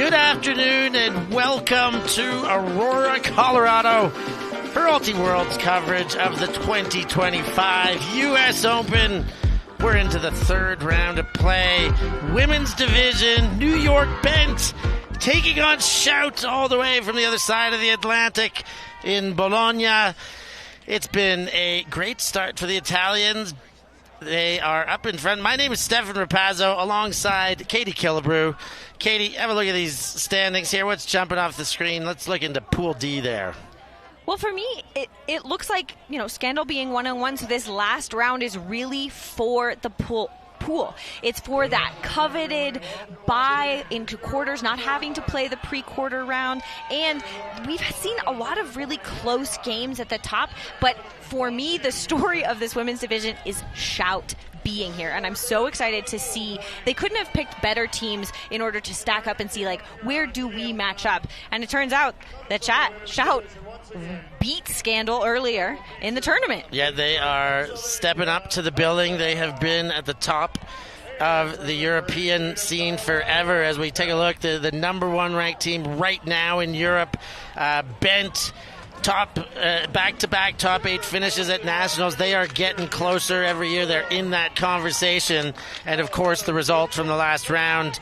Good afternoon and welcome to Aurora, Colorado for Ultiworld's coverage of the 2025 U.S. Open. We're into the third round of play. Women's division, New York Bent taking on Shout all the way from the other side of the Atlantic in Bologna. It's been a great start for the Italians. They are up in front. My name is Stefan Rapazzo alongside Katie Killebrew. Katie, have a look at these standings here. What's jumping off the screen? Let's look into Pool D there. Well, for me, it looks like, Scandal being 1-1, so this last round is really for the pool. It's for that coveted bye into quarters, not having to play the pre-quarter round. And we've seen a lot of really close games at the top. But for me, the story of this women's division is Shout being here. And I'm so excited to see. They couldn't have picked better teams in order to stack up and see, where do we match up? And it turns out that Shout beat Scandal earlier in the tournament. Yeah, they are stepping up to the billing. They have been at the top of the European scene forever. As we take a look, the number one ranked team right now in Europe, Bent, top back-to-back top 8 finishes at Nationals. They are getting closer every year. They're in that conversation. And, of course, the result from the last round,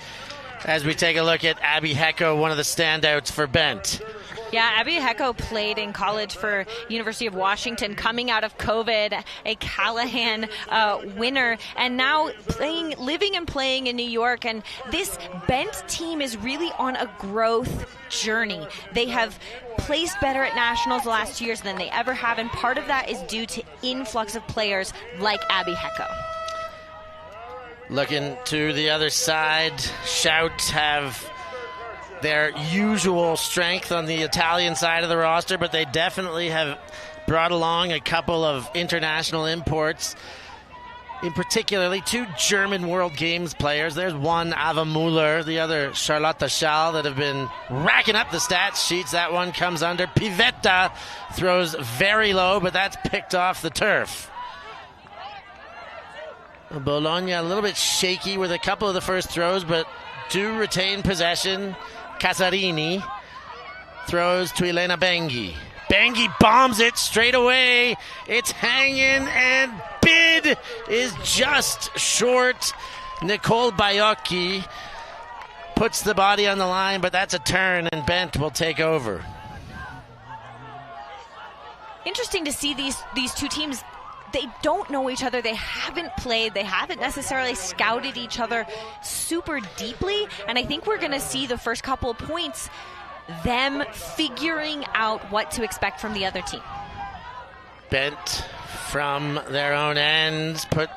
as we take a look at Abby Hecko, one of the standouts for Bent. Yeah, Abby Hecko played in college for University of Washington, coming out of COVID, a Callahan winner, and now living and playing in New York. And this Bent team is really on a growth journey. They have placed better at Nationals the last 2 years than they ever have, and part of that is due to influx of players like Abby Hecko. Looking to the other side, Shout have their usual strength on the Italian side of the roster, but they definitely have brought along a couple of international imports, in particularly 2 German World Games players. There's one, Ava Muller, the other Charlotte Schall, that have been racking up the stats sheets. That one comes under. Pivetta throws very low, but that's picked off the turf. Bologna a little bit shaky with a couple of the first throws, but do retain possession. Casarini throws to Elena Benghi. Benghi bombs it straight away. It's hanging, and bid is just short. Nicole Baiocchi puts the body on the line, but that's a turn, and Bent will take over. Interesting to see these two teams. They don't know each other. They haven't played. They haven't necessarily scouted each other super deeply. And I think we're going to see the first couple of points, them figuring out what to expect from the other team. Bent from their own ends, put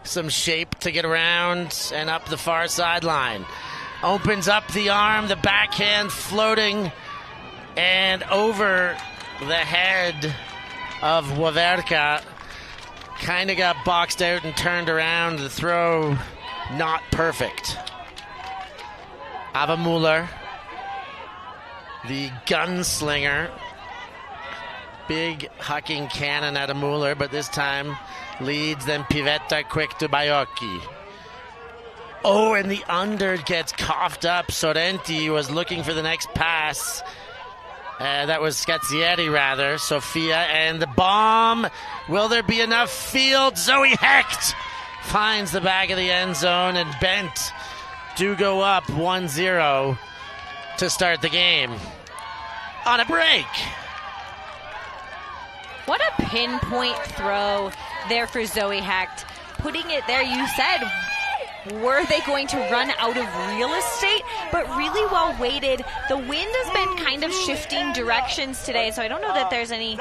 some shape to get around and up the far sideline. Opens up the arm, the backhand floating, and over the head of Waverka. Kind of got boxed out and turned around. The throw not perfect. Ava Muller, the gunslinger. Big hucking cannon at a Muller, but this time leads, then Pivetta quick to Baiocchi. Oh, and the under gets coughed up. Sorrenti was looking for the next pass. That was Scazzieri, rather. Sofia, and the bomb. Will there be enough field? Zoe Hecht finds the back of the end zone, and Bent do go up 1-0 to start the game. On a break. What a pinpoint throw there for Zoe Hecht. Putting it there, you said, were they going to run out of real estate? But really well weighted. The wind has been kind of shifting directions today, so I don't know that there's any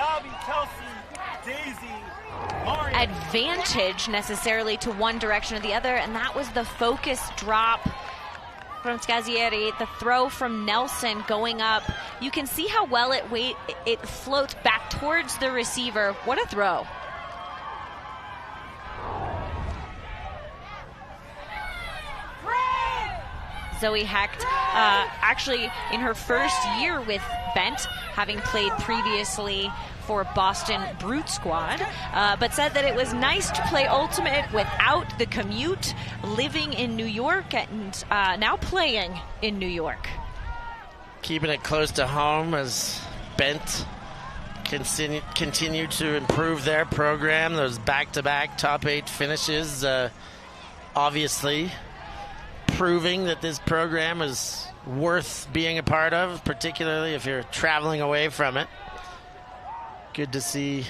advantage necessarily to one direction or the other, and that was the focus drop from Scazzieri, the throw from Nelson going up. You can see how well it floats back towards the receiver. What a throw. Zoe Hecht, actually in her first year with Bent, having played previously for Boston Brute Squad, but said that it was nice to play Ultimate without the commute, living in New York and now playing in New York. keeping it close to home as Bent continue to improve their program. Those back-to-back top 8 finishes, obviously proving that this program is worth being a part of, particularly if you're traveling away from it. Good to see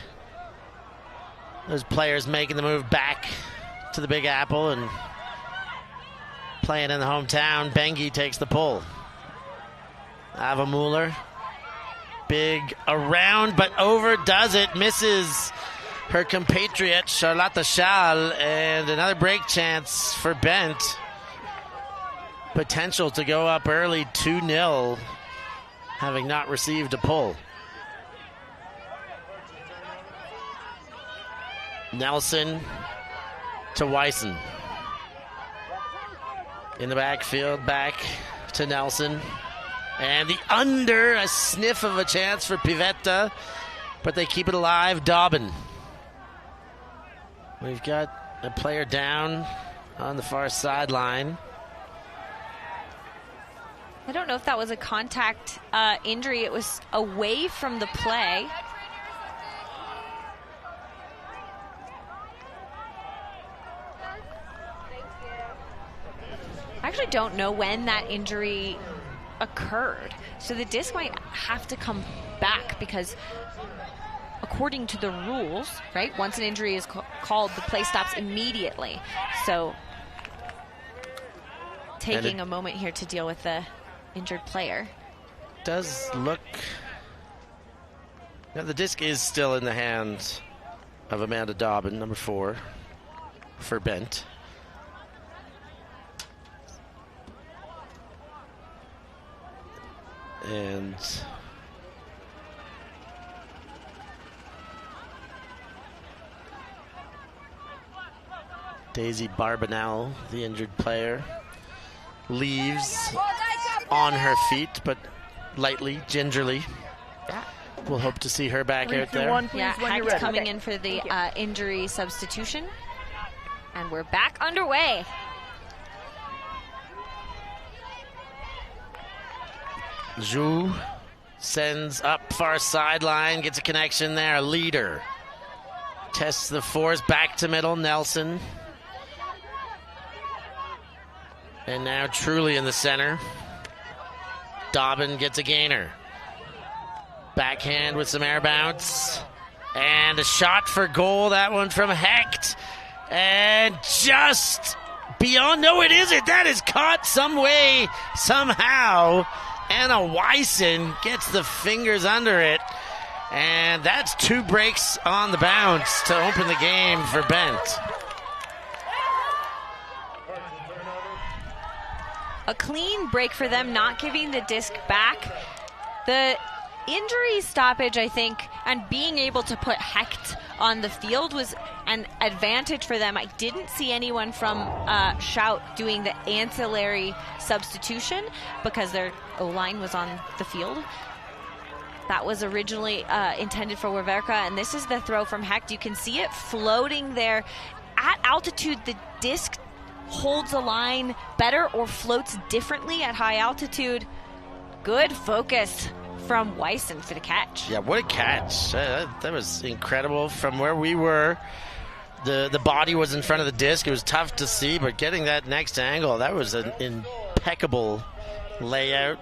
those players making the move back to the Big Apple and playing in the hometown. Bengi takes the pull. Ava Mueller, big around, but overdoes it, misses her compatriot Charlotte Schall, and another break chance for Bent. Potential to go up early 2-0, having not received a pull. Nelson to Wyson. In the backfield, back to Nelson. And the under, a sniff of a chance for Pivetta, but they keep it alive. Dobbin. We've got a player down on the far sideline. I don't know if that was a contact injury. It was away from the play. I actually don't know when that injury occurred. So the disc might have to come back because according to the rules, right, once an injury is called, the play stops immediately. So taking a moment here to deal with the injured player. Does look... Now the disc is still in the hands of Amanda Dobbin, number 4, for Bent. And Daisy Barbanel, the injured player, leaves on her feet, but lightly, gingerly. Yeah. We'll hope to see her back out there. Yeah, Hecht coming in for the injury substitution. And we're back underway. Zhu sends up far sideline, gets a connection there, a leader. Tests the force, back to middle, Nelson. And now truly in the center. Dobbin gets a gainer. Backhand with some air bounce. And a shot for goal, that one from Hecht. And just beyond, no it isn't, that is caught some way, somehow. Anna Wyson gets the fingers under it. And that's 2 breaks on the bounce to open the game for Bent. A clean break for them, not giving the disc back. The injury stoppage, I think, and being able to put Hecht on the field was an advantage for them. I didn't see anyone from Shout doing the ancillary substitution because their O-line was on the field. That was originally intended for Weverka, and this is the throw from Hecht. You can see it floating there. At altitude, the disc holds a line better or floats differently at high altitude. Good focus from Wyson for the catch. Yeah, what a catch. That was incredible. From where we were, the body was in front of the disc. It was tough to see, but getting that next angle, that was an impeccable layout.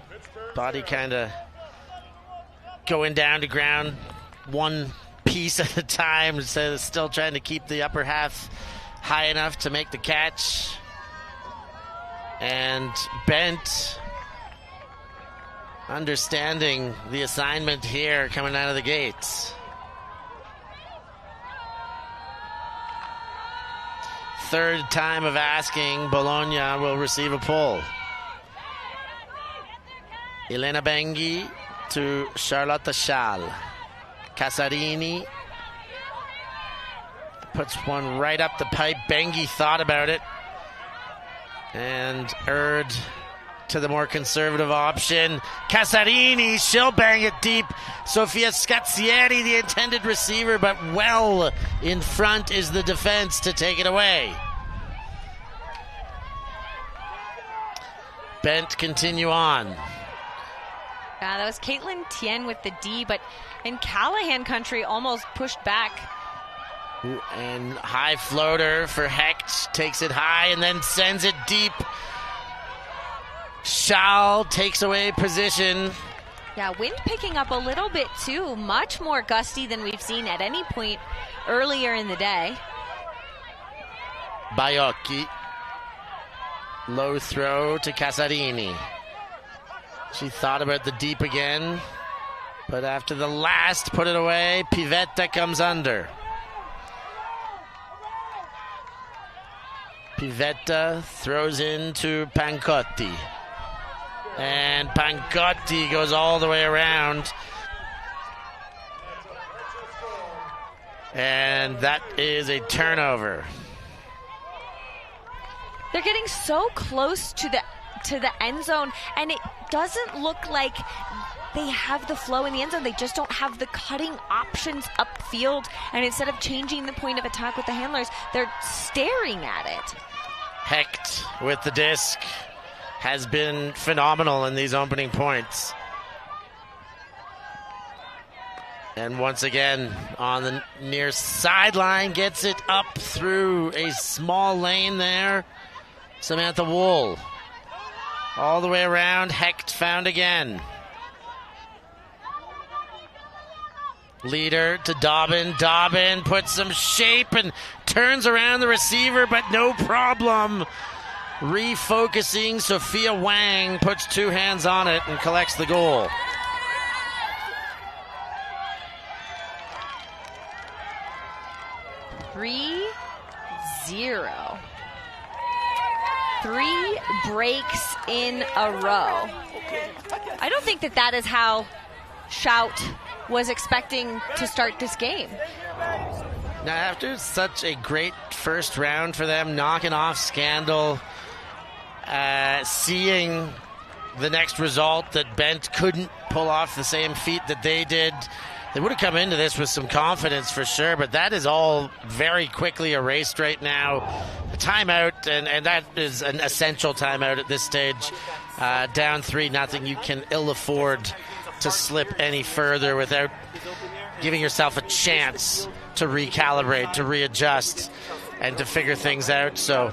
Body kind of going down to ground one piece at a time, so still trying to keep the upper half high enough to make the catch. And Bent understanding the assignment here coming out of the gates. Third time of asking, Bologna will receive a pull. Elena Bengi to Charlotte Schall. Casarini puts one right up the pipe. Bengi thought about it. And Erd to the more conservative option. Casarini, she'll bang it deep. Sofia Scazzieri, the intended receiver, but well in front is the defense to take it away. Bent continue on. That was Caitlin Tien with the D, but in Callahan country almost pushed back. Ooh, and high floater for Hecht, takes it high and then sends it deep. Shout takes away position. Yeah, wind picking up a little bit too, much more gusty than we've seen at any point earlier in the day. Baiocchi. Low throw to Casarini. She thought about the deep again, but after the last, put it away. Pivetta comes under. Pivetta throws into Pancotti. And Pancotti goes all the way around. And that is a turnover. They're getting so close to the end zone, and it doesn't look like they have the flow in the end zone. They just don't have the cutting options upfield, and instead of changing the point of attack with the handlers, they're staring at it. Hecht with the disc has been phenomenal in these opening points. And once again, on the near sideline, gets it up through a small lane there. Samantha Wool. All the way around, Hecht found again. Leader to Dobbin. Dobbin puts some shape and turns around the receiver, but no problem. Refocusing, Sophia Wang puts two hands on it and collects the goal. Three 0. 3 breaks in a row. I don't think that is how Shout was expecting to start this game. Now, after such a great first round for them, knocking off Scandal, seeing the next result that Bent couldn't pull off the same feat that they did, they would have come into this with some confidence for sure, but that is all very quickly erased right now. A timeout, and that is an essential timeout at this stage. Down 3-0, you can ill afford to slip any further without giving yourself a chance to recalibrate, to readjust, and to figure things out. So,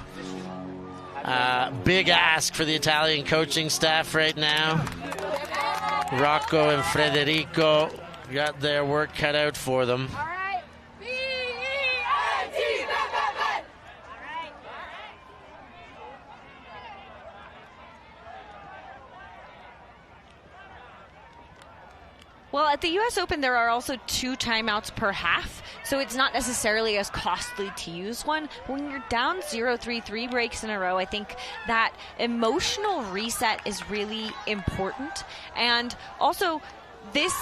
big ask for the Italian coaching staff right now. Rocco and Federico got their work cut out for them. Well, at the U.S. Open, there are also 2 timeouts per half, so it's not necessarily as costly to use one. But when you're down 0-3, 3 breaks in a row, I think that emotional reset is really important. And also, this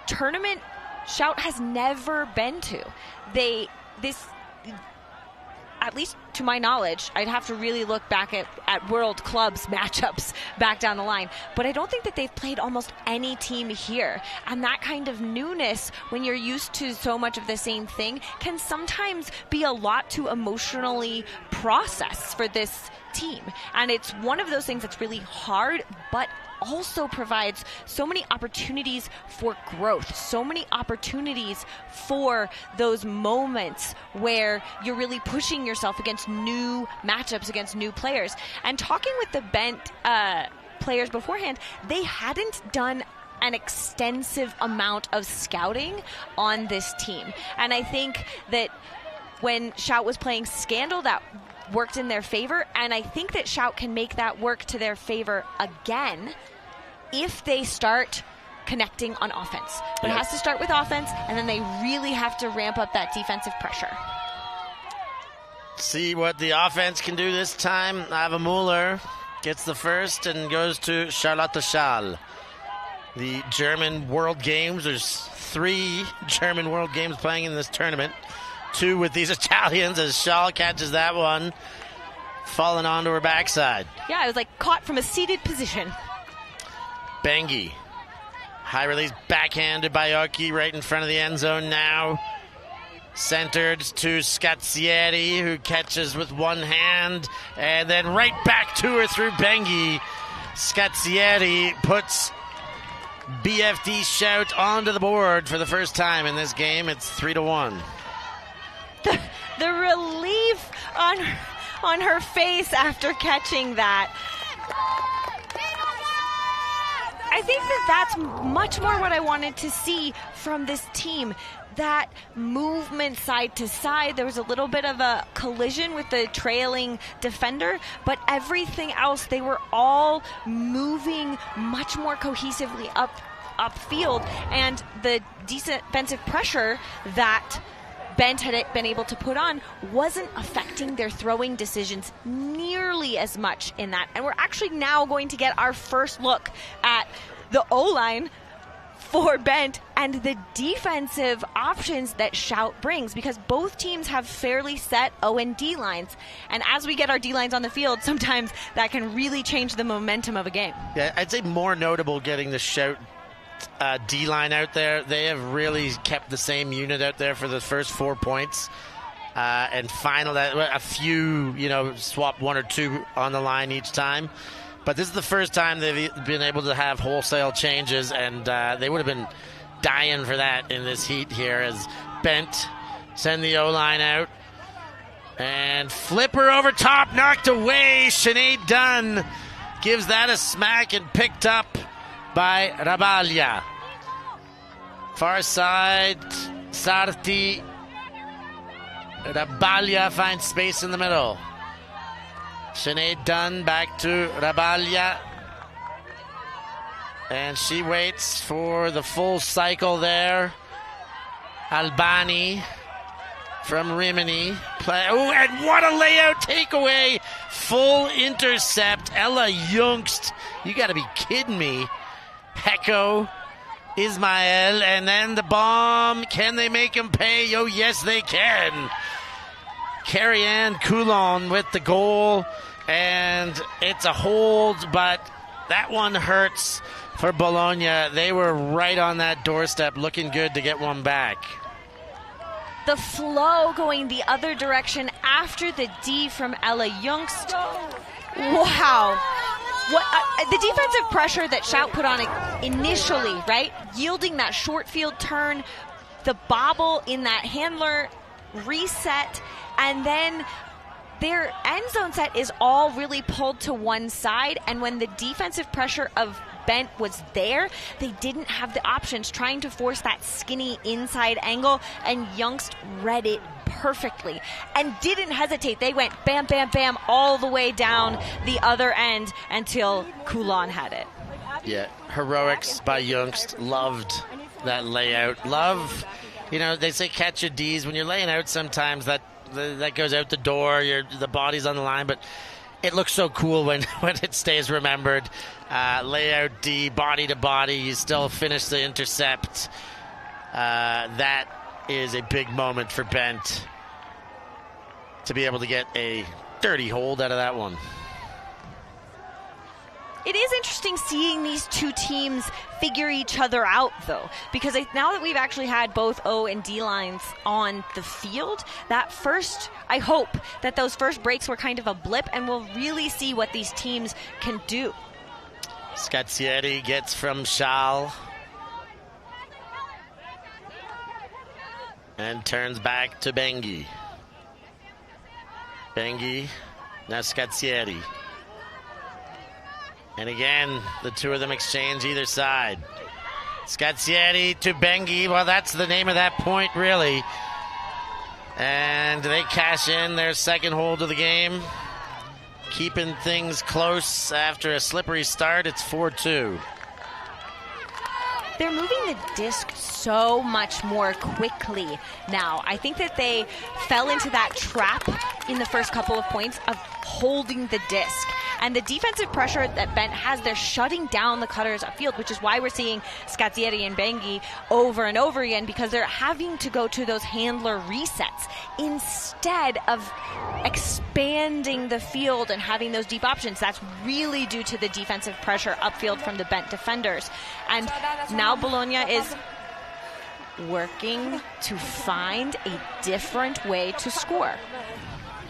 tournament, Shout has never been to. At least to my knowledge, I'd have to really look back at World Clubs matchups back down the line. But I don't think that they've played almost any team here. And that kind of newness, when you're used to so much of the same thing, can sometimes be a lot to emotionally process for this team. And it's one of those things that's really hard, but also provides so many opportunities for growth, so many opportunities for those moments where you're really pushing yourself against new matchups, against new players. And talking with the Bent players beforehand, they hadn't done an extensive amount of scouting on this team. And I think that when Shout was playing Scandal, that worked in their favor, and I think that Shout can make that work to their favor again if they start connecting on offense. But It has to start with offense, and then they really have to ramp up that defensive pressure. See what the offense can do this time. Ava Mueller gets the first and goes to Charlotte Schall. The German World Games, there's 3 German World Games playing in this tournament. 2 with these Italians as Schall catches that one, falling onto her backside. Yeah, it was like caught from a seated position. Bengi. High release backhanded by Oki right in front of the end zone now. Centered to Scazzieri, who catches with one hand, and then right back to her through Bengi. Scazzieri puts BFD Shout onto the board for the first time in this game. It's 3-1. The relief on her face after catching that. I think that's much more what I wanted to see from this team. That movement side to side. There was a little bit of a collision with the trailing defender, but everything else, they were all moving much more cohesively upfield, and the defensive pressure that Bent had been able to put on wasn't affecting their throwing decisions nearly as much in that. And we're actually now going to get our first look at the O-line for Bent and the defensive options that Shout brings, because both teams have fairly set O and D lines. And as we get our D lines on the field, sometimes that can really change the momentum of a game. Yeah, I'd say more notable getting the Shout D-line out there. They have really kept the same unit out there for the first 4 points. And final, a few, swap 1 or 2 on the line each time. But this is the first time they've been able to have wholesale changes, and they would have been dying for that in this heat here as Bent send the O-line out. And flipper over top, knocked away. Sinead Dunn gives that a smack and picked up by Rabaglia. Far side, Sarti. Rabaglia finds space in the middle. Sinead Dunn back to Rabaglia. And she waits for the full cycle there. Albani from Rimini. And what a layout takeaway. Full intercept. Ella Jungst. You got to be kidding me. Pecco, Ismael, and then the bomb. Can they make him pay? Oh, yes, they can. Carrie-Anne Coulon with the goal, and it's a hold, but that one hurts for Bologna. They were right on that doorstep, looking good to get one back. The flow going the other direction after the D from Ella Jungst. Wow. What the defensive pressure that Shout put on it initially, right? Yielding that short field turn, the bobble in that handler reset, and then their end zone set is all really pulled to one side. And when the defensive pressure of Bent was there, they didn't have the options, trying to force that skinny inside angle, and Jungst read it perfectly and didn't hesitate. They went bam, bam, bam all the way down the other end until Coulon had it. Yeah, heroics by Jungst. Loved that layout. Love, they say catch your D's. When you're laying out, sometimes that goes out the door, the body's on the line, but it looks so cool when it stays remembered. Layout D, body to body, you still finish the intercept. That is a big moment for Bent to be able to get a dirty hold out of that one. It is interesting seeing these two teams figure each other out, though, because now that we've actually had both O and D lines on the field, I hope that those first breaks were kind of a blip, and we'll really see what these teams can do. Scazzieri gets from Schal and turns back to Bengi. Bengi, now Scazzieri. And again, the two of them exchange either side. Scazzieri to Bengi. Well, that's the name of that point, really. And they cash in their second hold of the game. Keeping things close after a slippery start. It's 4-2. They're moving the disc so much more quickly now. I think that they fell into that trap in the first couple of points of holding the disc. And the defensive pressure that Bent has, they're shutting down the cutters upfield, which is why we're seeing Scazzieri and Bengi over and over again, because they're having to go to those handler resets instead of expanding the field and having those deep options. That's really due to the defensive pressure upfield from the Bent defenders. And now Bologna is working to find a different way to score.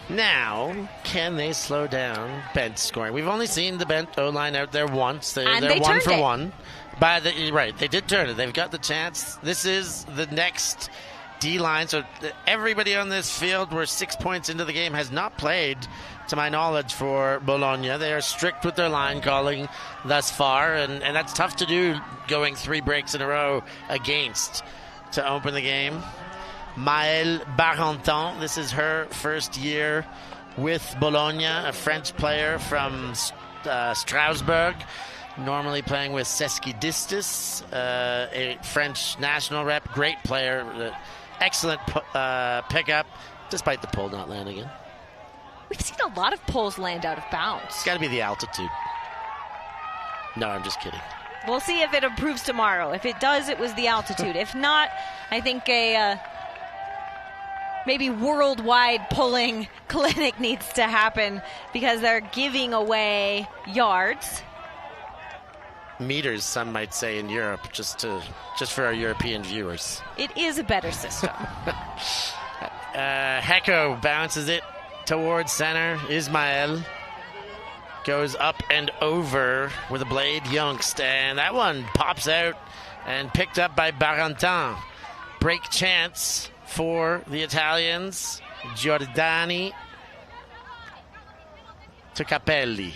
Now, can they slow down Bent scoring? We've only seen the Bent O-line out there once. They're they 1 for turned it. 1. Right, they did turn it. They've got the chance. This is the next D-line. So everybody on this field, we're 6 points into the game, has not played, to my knowledge, for Bologna. They are strict with their line calling thus far, and that's tough to do going 3 breaks in a row against to open the game. Maëlle Barenton, this is her first year with Bologna, a French player from Strasbourg, normally playing with Seskidistis, a French national rep, great player, excellent pickup, despite the pull not landing in. We've seen a lot of pulls land out of bounds. It's got to be the altitude. No, I'm just kidding. We'll see if it improves tomorrow. If it does, it was the altitude. If not, I think a maybe worldwide pulling clinic needs to happen because they're giving away yards. Meters, some might say, in Europe, just for our European viewers. It is a better system. Hecko bounces it towards center. Ismael goes up and over with a blade. Youngst, and that one pops out and picked up by Barentin. Break chance for the Italians. Giordani to Capelli.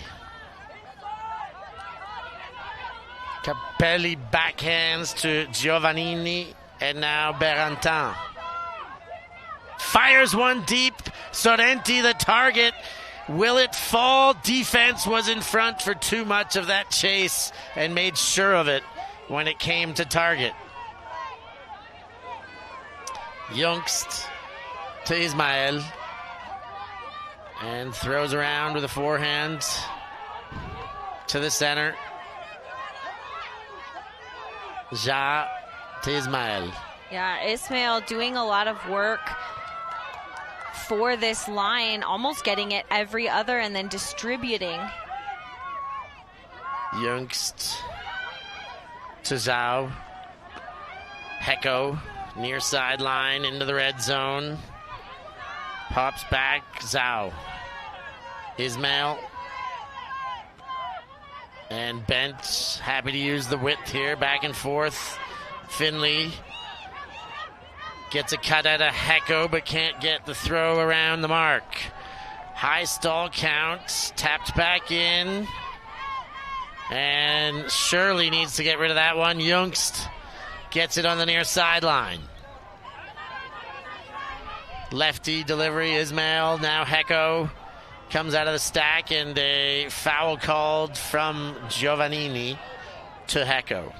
Capelli backhands to Giovannini, and now Barentin. Fires one deep. Sorrenti the target. Will it fall? Defense was in front for too much of that chase and made sure of it when it came to target. Youngst to Ismael, and throws around with a forehand to the center. Ja to Ismael. Yeah, Ismael doing a lot of work for this line, almost getting it every other and then distributing. Youngst to Zhao. Hecko near sideline into the red zone. Pops back. Zhao. Ismail. And Bent happy to use the width here. Back and forth. Finley gets a cut out of Hecko, but can't get the throw around the mark. High stall count. Tapped back in. And Shirley needs to get rid of that one. Youngst gets it on the near sideline. Lefty delivery, Ismail. Now Hecko comes out of the stack, and a foul called from Giovannini to Hecko.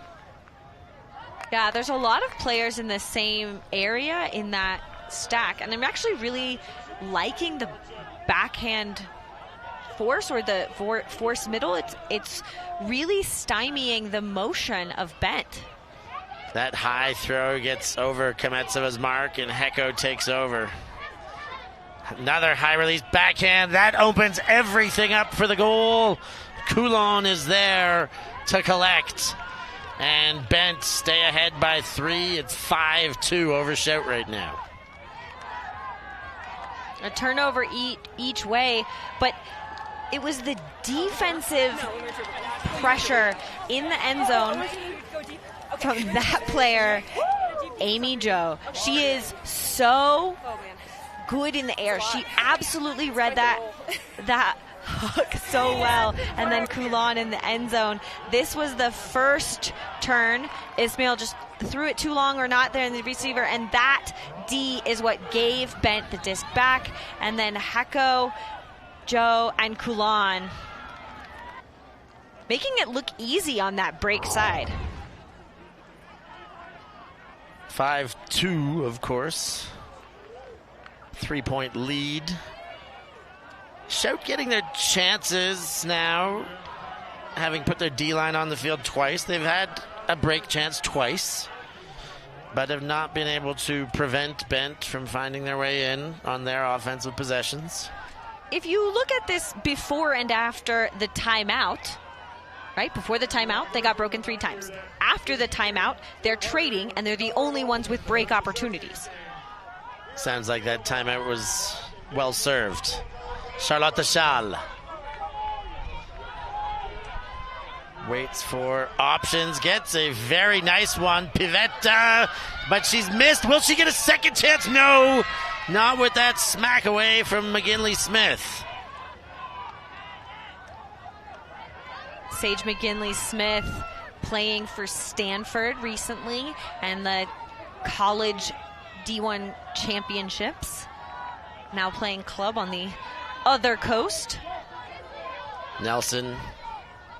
Yeah, there's a lot of players in the same area in that stack, and I'm actually really liking the backhand force, or the force middle. It's really stymieing the motion of Bent. That high throw gets over Kametseva's mark, and Hecko takes over. Another high release backhand. That opens everything up for the goal. Coulon is there to collect. And Bent stay ahead by 3. It's 5-2 over Shout right now. A turnover each way, but it was the defensive pressure in the end zone from that player, Amy Jo. She is so good in the air. She absolutely read that hook so well. And then Coulon in the end zone. This was the first turn. Ismail just threw it too long or not there in the receiver, and that D is what gave Bent the disc back. And then Hecko, Joe, and Coulon making it look easy on that break side. 5-2, of course. 3-point lead. Shout getting their chances now, having put their D-line on the field twice. They've had a break chance twice, but have not been able to prevent Bent from finding their way in on their offensive possessions. If you look at this before and after the timeout, right? Before the timeout, they got broken 3 times. After the timeout, they're trading, and they're the only ones with break opportunities. Sounds like that timeout was well served. Charlotte Schall waits for options, gets a very nice one. Pivetta, but she's missed. Will she get a second chance? No, not with that smack away from McGinley Smith. Sage McGinley Smith playing for Stanford recently and the college D1 championships. Now playing club on the other coast. Nelson,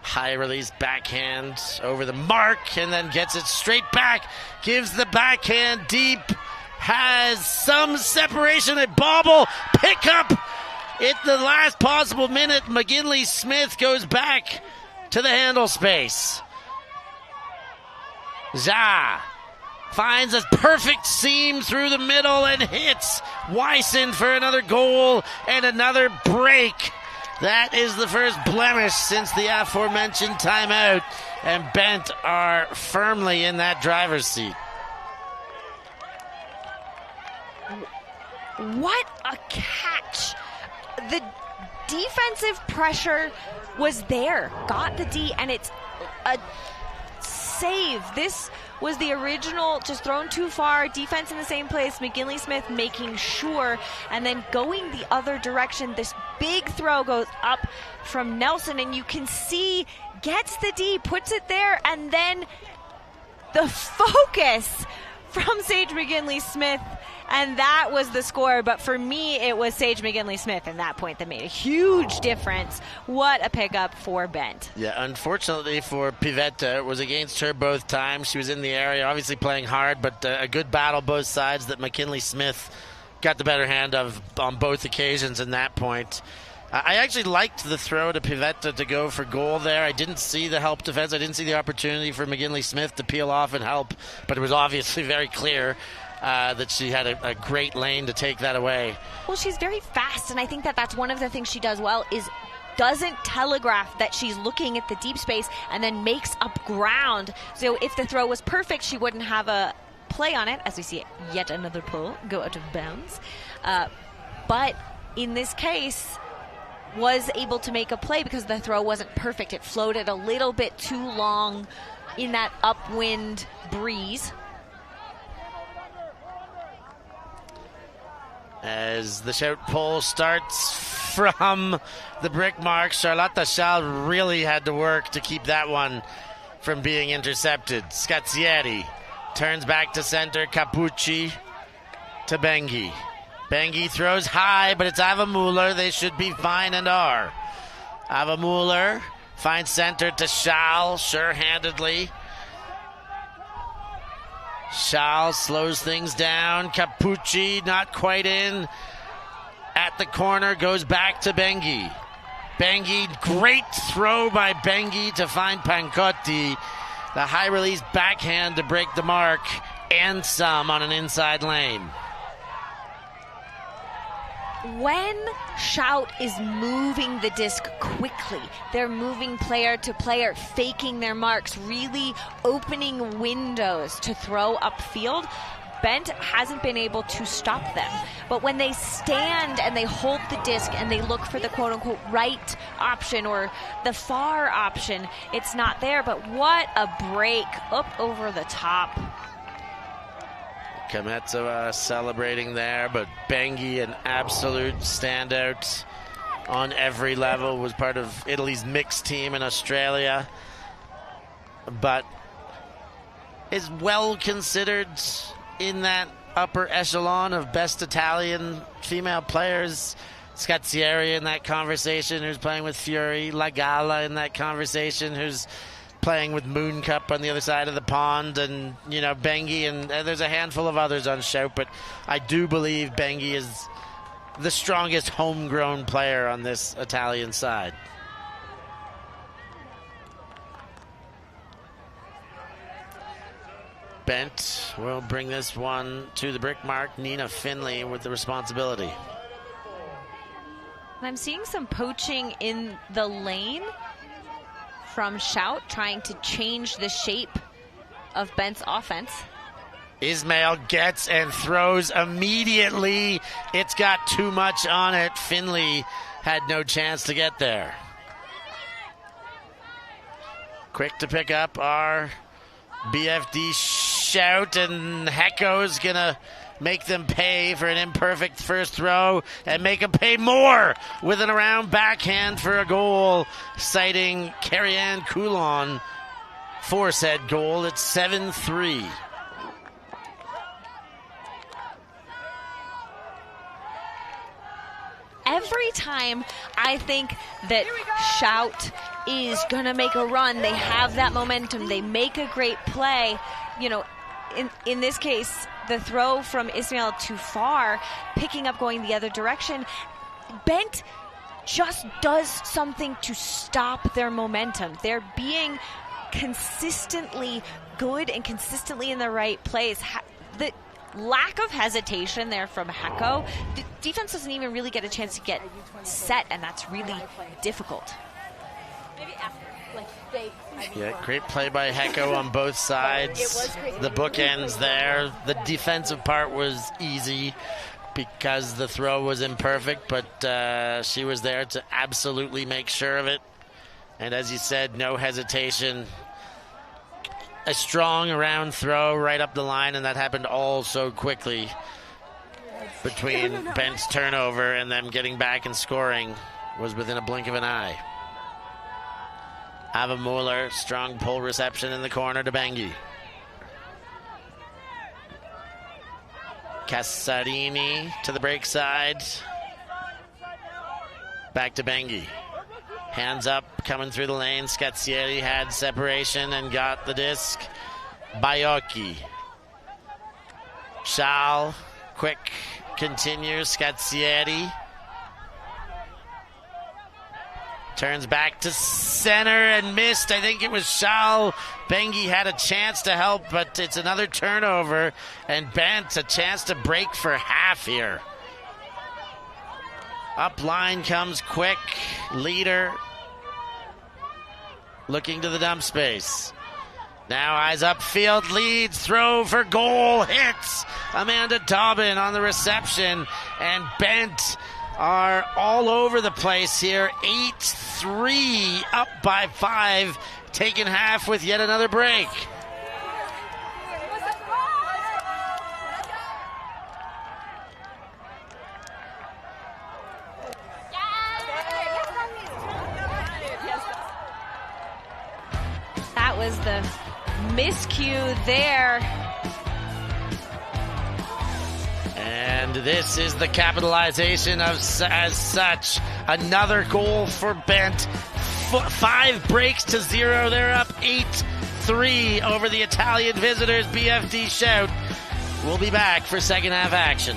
high release backhand over the mark and then gets it straight back. Gives the backhand deep. Has some separation at bobble. Pick up at the last possible minute. McGinley Smith goes back to the handle space. Zha finds a perfect seam through the middle and hits Wyson for another goal and another break. That is the first blemish since the aforementioned timeout, and Bent are firmly in that driver's seat. What a catch. The defensive pressure was there, got the D, and it's a save. This was the original, just thrown too far, defense in the same place, McGinley Smith making sure, and then going the other direction. This big throw goes up from Nelson, and you can see, gets the D, puts it there, and then the focus from Sage McGinley Smith, and that was the score. But for me, it was Sage McGinley Smith in that point that made a huge difference. What a pickup for Bent. Yeah, unfortunately for Pivetta, it was against her both times. She was in the area, obviously playing hard, but a good battle both sides that McGinley Smith got the better hand of on both occasions in that point. I actually liked the throw to Pivetta to go for goal there. I didn't see the help defense. I didn't see the opportunity for McGinley Smith to peel off and help, but it was obviously very clear that she had a great lane to take that away. Well, she's very fast, and I think that that's one of the things she does well is doesn't telegraph that she's looking at the deep space and then makes up ground. So if the throw was perfect, she wouldn't have a play on it, as we see yet another pull go out of bounds. But in this case, was able to make a play because the throw wasn't perfect. It floated a little bit too long in that upwind breeze. As the shout pull starts from the brick mark, Charlotte Schall really had to work to keep that one from being intercepted. Scazzieri turns back to center. Capucci to Bengi. Bengi throws high, but it's Ava Mueller. They should be fine and are. Ava Mueller finds center to Schall, sure-handedly. Schall slows things down. Capucci not quite in. At the corner, goes back to Bengi. Bengi, great throw by Bengi to find Pancotti. The high release backhand to break the mark, and some on an inside lane. When Shout is moving the disc quickly, they're moving player to player, faking their marks, really opening windows to throw upfield. Bent hasn't been able to stop them. But when they stand and they hold the disc and they look for the quote-unquote right option or the far option, it's not there. But what a break up over the top. Kametsova celebrating there, but Bengi, an absolute standout on every level, was part of Italy's mixed team in Australia, but is well considered in that upper echelon of best Italian female players. Scazzieri in that conversation, who's playing with Fury. La Galla in that conversation, who's playing with Moon Cup on the other side of the pond, and Bengi, and there's a handful of others on shout, but I do believe Bengi is the strongest homegrown player on this Italian side. Bent will bring this one to the brick mark. Nina Finley with the responsibility. I'm seeing some poaching in the lane from Shout, trying to change the shape of Bent's offense. Ismail gets and throws immediately. It's got too much on it. Finley had no chance to get there. Quick to pick up our BFD shout, and Hecko's going to make them pay for an imperfect first throw and make them pay more with an around backhand for a goal, citing Carrie-Anne Coulon for said goal. It's 7-3. Every time I think that Shout is going to make a run, they have that momentum, they make a great play. You know, in this case, the throw from Ismail too far, picking up going the other direction. Bent just does something to stop their momentum. They're being consistently good and consistently in the right place. The lack of hesitation there from Hecko. The defense doesn't even really get a chance to get set, and that's really difficult. Yeah, great play by Hecko on both sides. The bookends there. The defensive part was easy because the throw was imperfect, but she was there to absolutely make sure of it. And as you said, no hesitation. A strong around throw right up the line, and that happened all so quickly between Bent's turnover and them getting back and scoring was within a blink of an eye. Ava Mueller, strong pull reception in the corner to Bengi. Casarini to the break side. Back to Bengi. Hands up, coming through the lane. Scazzieri had separation and got the disc. Baiocchi. Schal, quick, continues. Scazzieri. Turns back to center and missed. I think it was Schal. Bengi had a chance to help, but it's another turnover. And Bent a chance to break for half here. Up line comes quick. Leader looking to the dump space. Now eyes upfield, leads, throw for goal, hits. Amanda Dobbin on the reception, and Bent are all over the place here. 8-3, up by 5, taking half with yet another break. That was the miscue there. And this is the capitalization of as such. Another goal for Bent. 5 breaks to 0. They're up 8-3 over the Italian visitors. BFD Shout. We'll be back for second half action.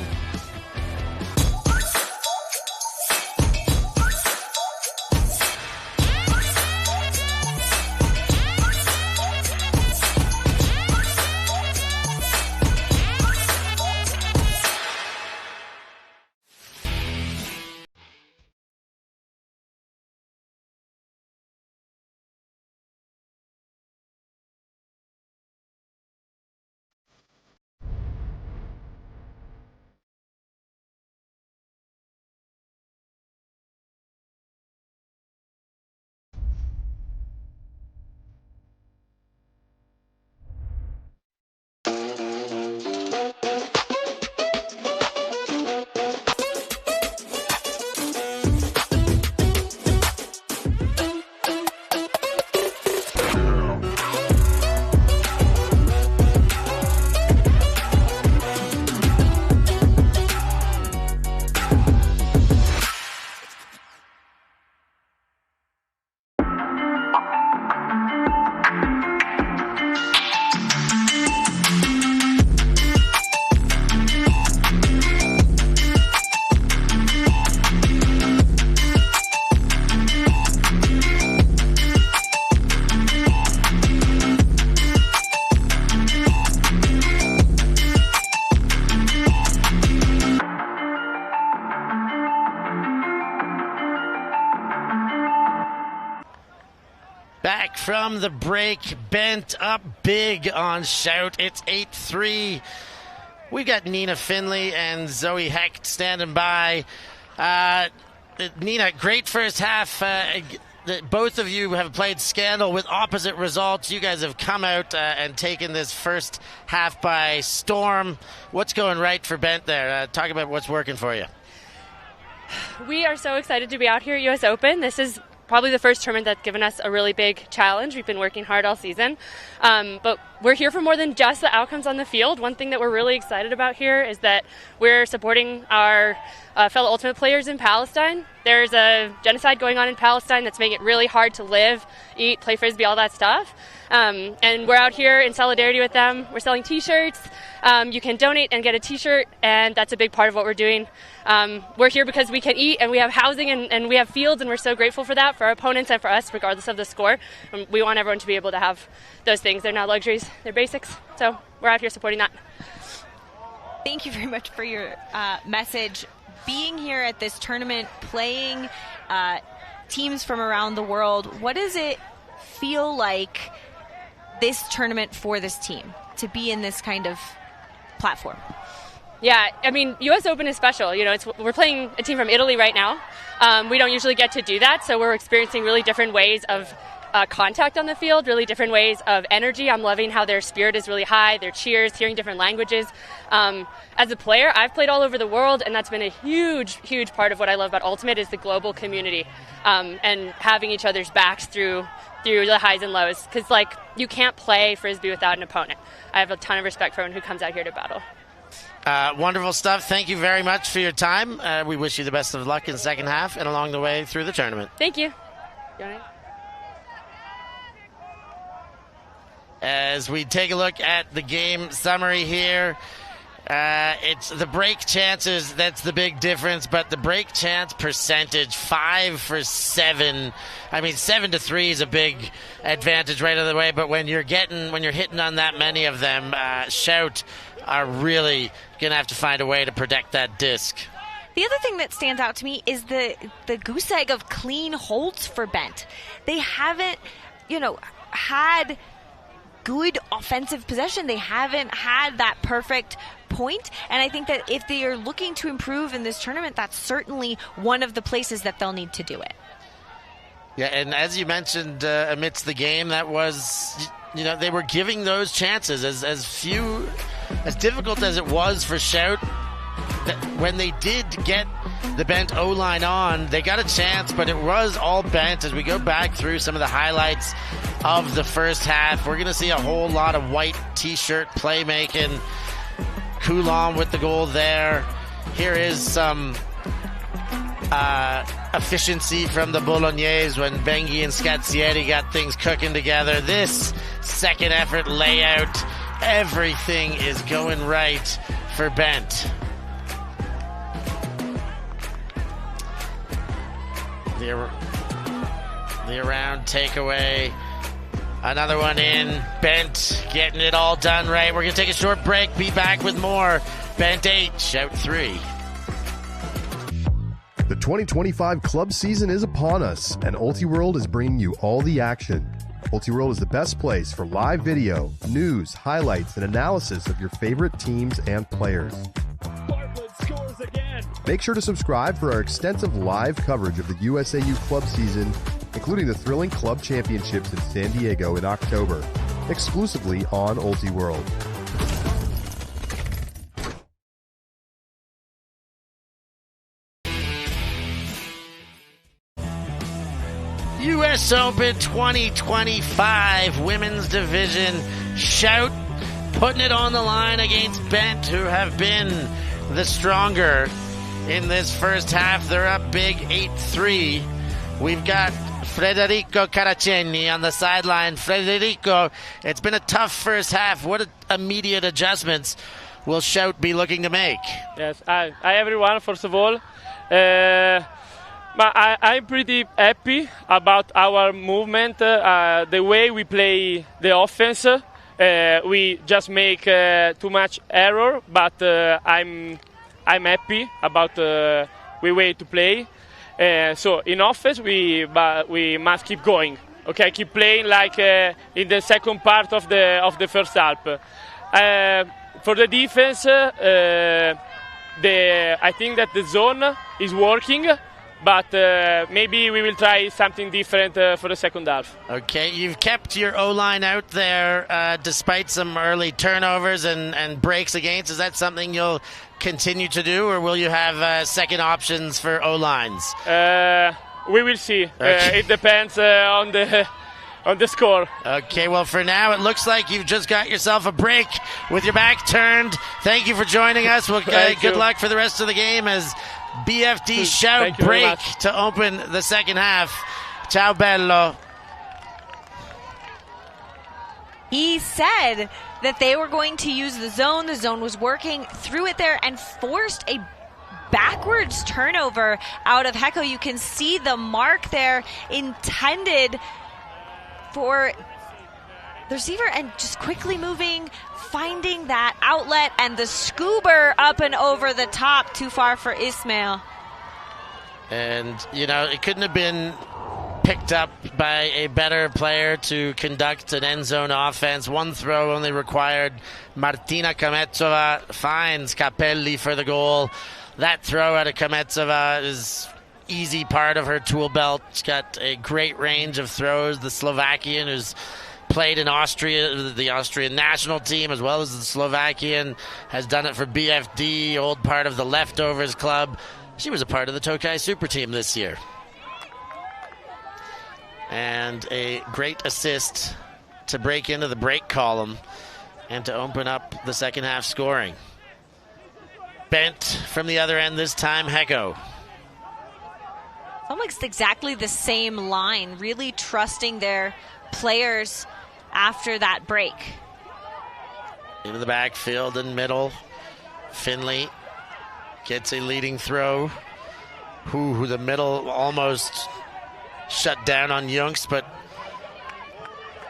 Back from the break, Bent up big on Shout. It's 8-3. We've got Nina Finley and Zoe Hecht standing by. Nina, great first half. Both of you have played Scandal with opposite results. You guys have come out and taken this first half by storm. What's going right for Bent there? Talk about what's working for you. We are so excited to be out here at US Open. This is probably the first tournament that's given us a really big challenge. We've been working hard all season. But we're here for more than just the outcomes on the field. One thing that we're really excited about here is that we're supporting our fellow Ultimate players in Palestine. There's a genocide going on in Palestine that's making it really hard to live, eat, play Frisbee, all that stuff. And we're out here in solidarity with them. We're selling T-shirts. You can donate and get a T-shirt, and that's a big part of what we're doing. We're here because we can eat, and we have housing, and we have fields, and we're so grateful for that, for our opponents and for us, regardless of the score. We want everyone to be able to have those things. They're not luxuries, they're basics. So we're out here supporting that. Thank you very much for your message. Being here at this tournament, playing teams from around the world, what does it feel like this tournament for this team to be in this kind of platform? Yeah, I mean, U.S. Open is special. You know, we're playing a team from Italy right now. We don't usually get to do that, so we're experiencing really different ways of contact on the field, really different ways of energy. I'm loving how their spirit is really high, their cheers, hearing different languages. As a player, I've played all over the world, and that's been a huge, huge part of what I love about Ultimate is the global community and having each other's backs through the highs and lows. Because, like, you can't play Frisbee without an opponent. I have a ton of respect for everyone who comes out here to battle. Wonderful stuff. Thank you very much for your time. We wish you the best of luck in the second half and along the way through the tournament. Thank you. As we take a look at the game summary here, it's the break chances that's the big difference, but the break chance percentage 5 for 7. I mean, 7 to 3 is a big advantage right out of the way, but when you're hitting on that many of them, Shout are really gonna have to find a way to protect that disc. The other thing that stands out to me is the goose egg of clean holds for Bent. They haven't, had good offensive possession. They haven't had that perfect point, and I think that if they are looking to improve in this tournament, that's certainly one of the places that they'll need to do it. Yeah, and as you mentioned amidst the game, that was, they were giving those chances as difficult as it was for Shout. When they did get the Bent O-line on, they got a chance, but it was all Bent. As we go back through some of the highlights of the first half, we're going to see a whole lot of white T-shirt playmaking. Coulomb with the goal there. Here is some efficiency from the Bolognese when Bengi and Scazzieri got things cooking together. This second effort layout, everything is going right for Bent. The around takeaway. Another one in. Bent getting it all done right. We're going to take a short break. Be back with more. Bent 8, Shout 3. The 2025 club season is upon us, and Ultiworld is bringing you all the action. Ultiworld is the best place for live video, news, highlights, and analysis of your favorite teams and players. Scores again. Make sure to subscribe for our extensive live coverage of the USAU club season, including the thrilling club championships in San Diego in October, exclusively on Ultiworld. US Open 2025 Women's Division. Shout putting it on the line against Bent, who have been the stronger in this first half. They're up big 8-3. We've got Federico Caraceni on the sideline. Federico, it's been a tough first half. What immediate adjustments will Shout be looking to make? Yes, hi everyone, first of all. But I'm pretty happy about our movement, the way we play the offense. We just make too much error, but I'm happy about the way to play. So in offense, we must keep going. Okay, keep playing like in the second part of the first half. For the defense, I think that the zone is working, but maybe we will try something different for the second half. Okay, you've kept your O-line out there despite some early turnovers and breaks against. Is that something you'll continue to do, or will you have second options for O-lines? We will see. Okay. It depends on the score. Okay, well, for now, it looks like you've just got yourself a break with your back turned. Thank you for joining us. Well, good luck for the rest of the game as BFD Shout break to open the second half. Ciao, bello. He said that they were going to use the zone. The zone was working, threw it there, and forced a backwards turnover out of Hecko. You can see the mark there intended for the receiver, and just quickly moving, finding that outlet, and the scoober up and over the top, too far for Ismail. And, it couldn't have been picked up by a better player to conduct an end zone offense. One throw only required. Martina Kametsova finds Capelli for the goal. That throw out of Kametsova is easy part of her tool belt. She's got a great range of throws. The Slovakian who's played in Austria, the Austrian national team, as well as the Slovakian, has done it for BFD, old part of the Leftovers Club. She was a part of the Tokai Super Team this year. And a great assist to break into the break column and to open up the second half scoring. Bent from the other end this time, Hecko. Almost exactly the same line, really trusting their players after that break. Into the backfield and middle. Finley gets a leading throw. Who the middle almost shut down on Youngst, but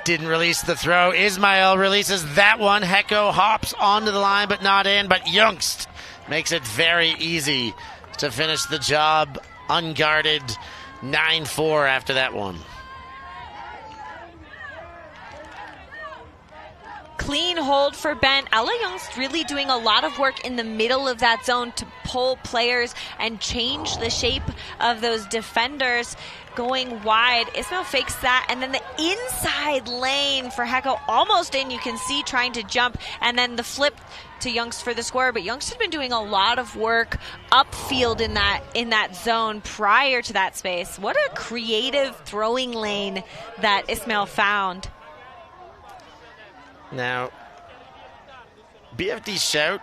didn't release the throw. Ismail releases that one. Hecko hops onto the line, but not in. But Youngst makes it very easy to finish the job unguarded. 9-4 after that one. Clean hold for Bent. Ella Youngst really doing a lot of work in the middle of that zone to pull players and change the shape of those defenders. Going wide, Ismail fakes that, and then the inside lane for Hecko, almost in. You can see trying to jump, and then the flip to Youngst for the score. But Youngst has been doing a lot of work upfield in that zone prior to that space. What a creative throwing lane that Ismail found. Now, BFD Shout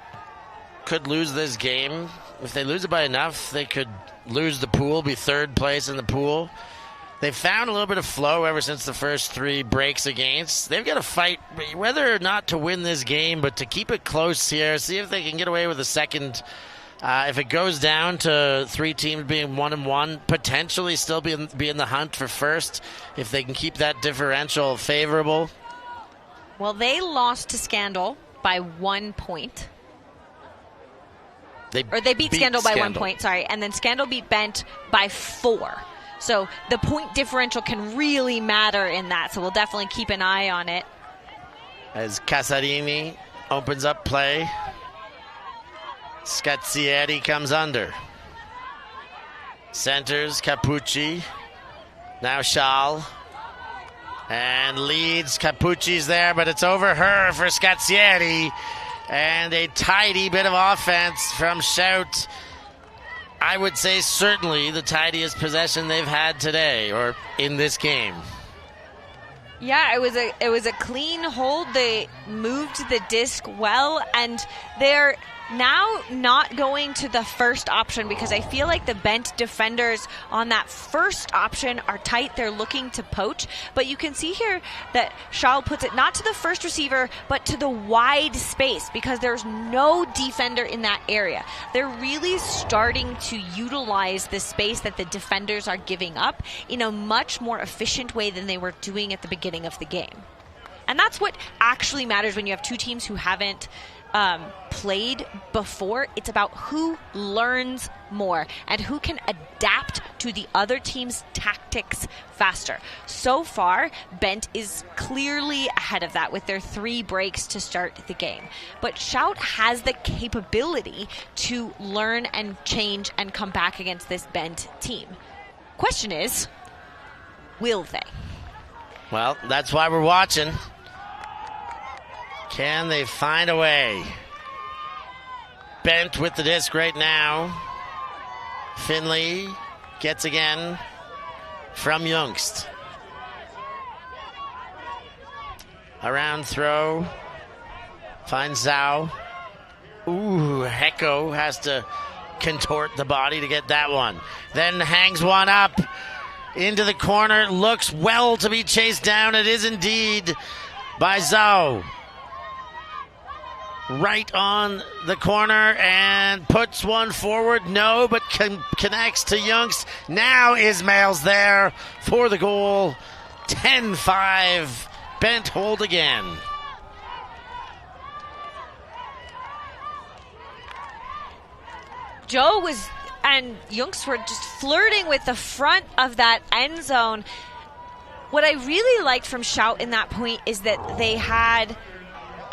could lose this game. If they lose it by enough, they could lose the pool, be third place in the pool. They've found a little bit of flow ever since the first three breaks against. They've got to fight whether or not to win this game, but to keep it close here, see if they can get away with a second. If it goes down to three teams being 1-1, potentially still be in the hunt for first, if they can keep that differential favorable. Well, they lost to Scandal by 1 point. They beat Scandal by 1 point, sorry. And then Scandal beat Bent by 4. So the point differential can really matter in that. So we'll definitely keep an eye on it. As Casarini opens up play, Scazzieri comes under. Centers Capucci. Now Schal. And leads. Capucci's there, but it's over her for Scazzieri. And a tidy bit of offense from Shout. I would say certainly the tidiest possession they've had today or in this game. Yeah, it was a clean hold. They moved the disc well, and they're now not going to the first option because I feel like the Bent defenders on that first option are tight. They're looking to poach, but you can see here that Schal puts it not to the first receiver, but to the wide space because there's no defender in that area. They're really starting to utilize the space that the defenders are giving up in a much more efficient way than they were doing at the beginning of the game. And that's what actually matters when you have two teams who haven't played before. It's about who learns more and who can adapt to the other team's tactics faster. So far, Bent is clearly ahead of that with their 3 breaks to start the game. But Shout has the capability to learn and change and come back against this Bent team. Question is, will they? Well, that's why we're watching. Can they find a way? Bent with the disc right now. Finley gets again from Youngst. Around throw. Finds Zhao. Ooh, Hecko has to contort the body to get that one. Then hangs one up into the corner. Looks well to be chased down. It is indeed by Zhao. Right on the corner and puts one forward. No, but connects to Youngst. Now Ismail's there for the goal. 10-5. Bent hold again. Joe and Youngst were just flirting with the front of that end zone. What I really liked from Shout in that point is that they had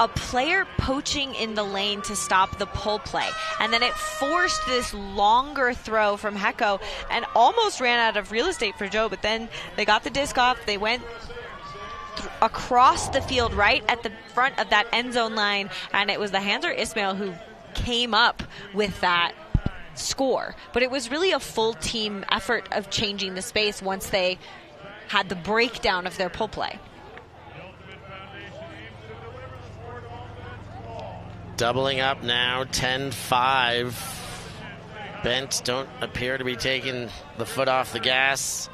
a player poaching in the lane to stop the pull play. And then it forced this longer throw from Hecko and almost ran out of real estate for Joe. But then they got the disc off. They went across the field right at the front of that end zone line. And it was the handler Ismail who came up with that score. But it was really a full team effort of changing the space once they had the breakdown of their pull play. Doubling up now, 10-5. Bent don't appear to be taking the foot off the gas,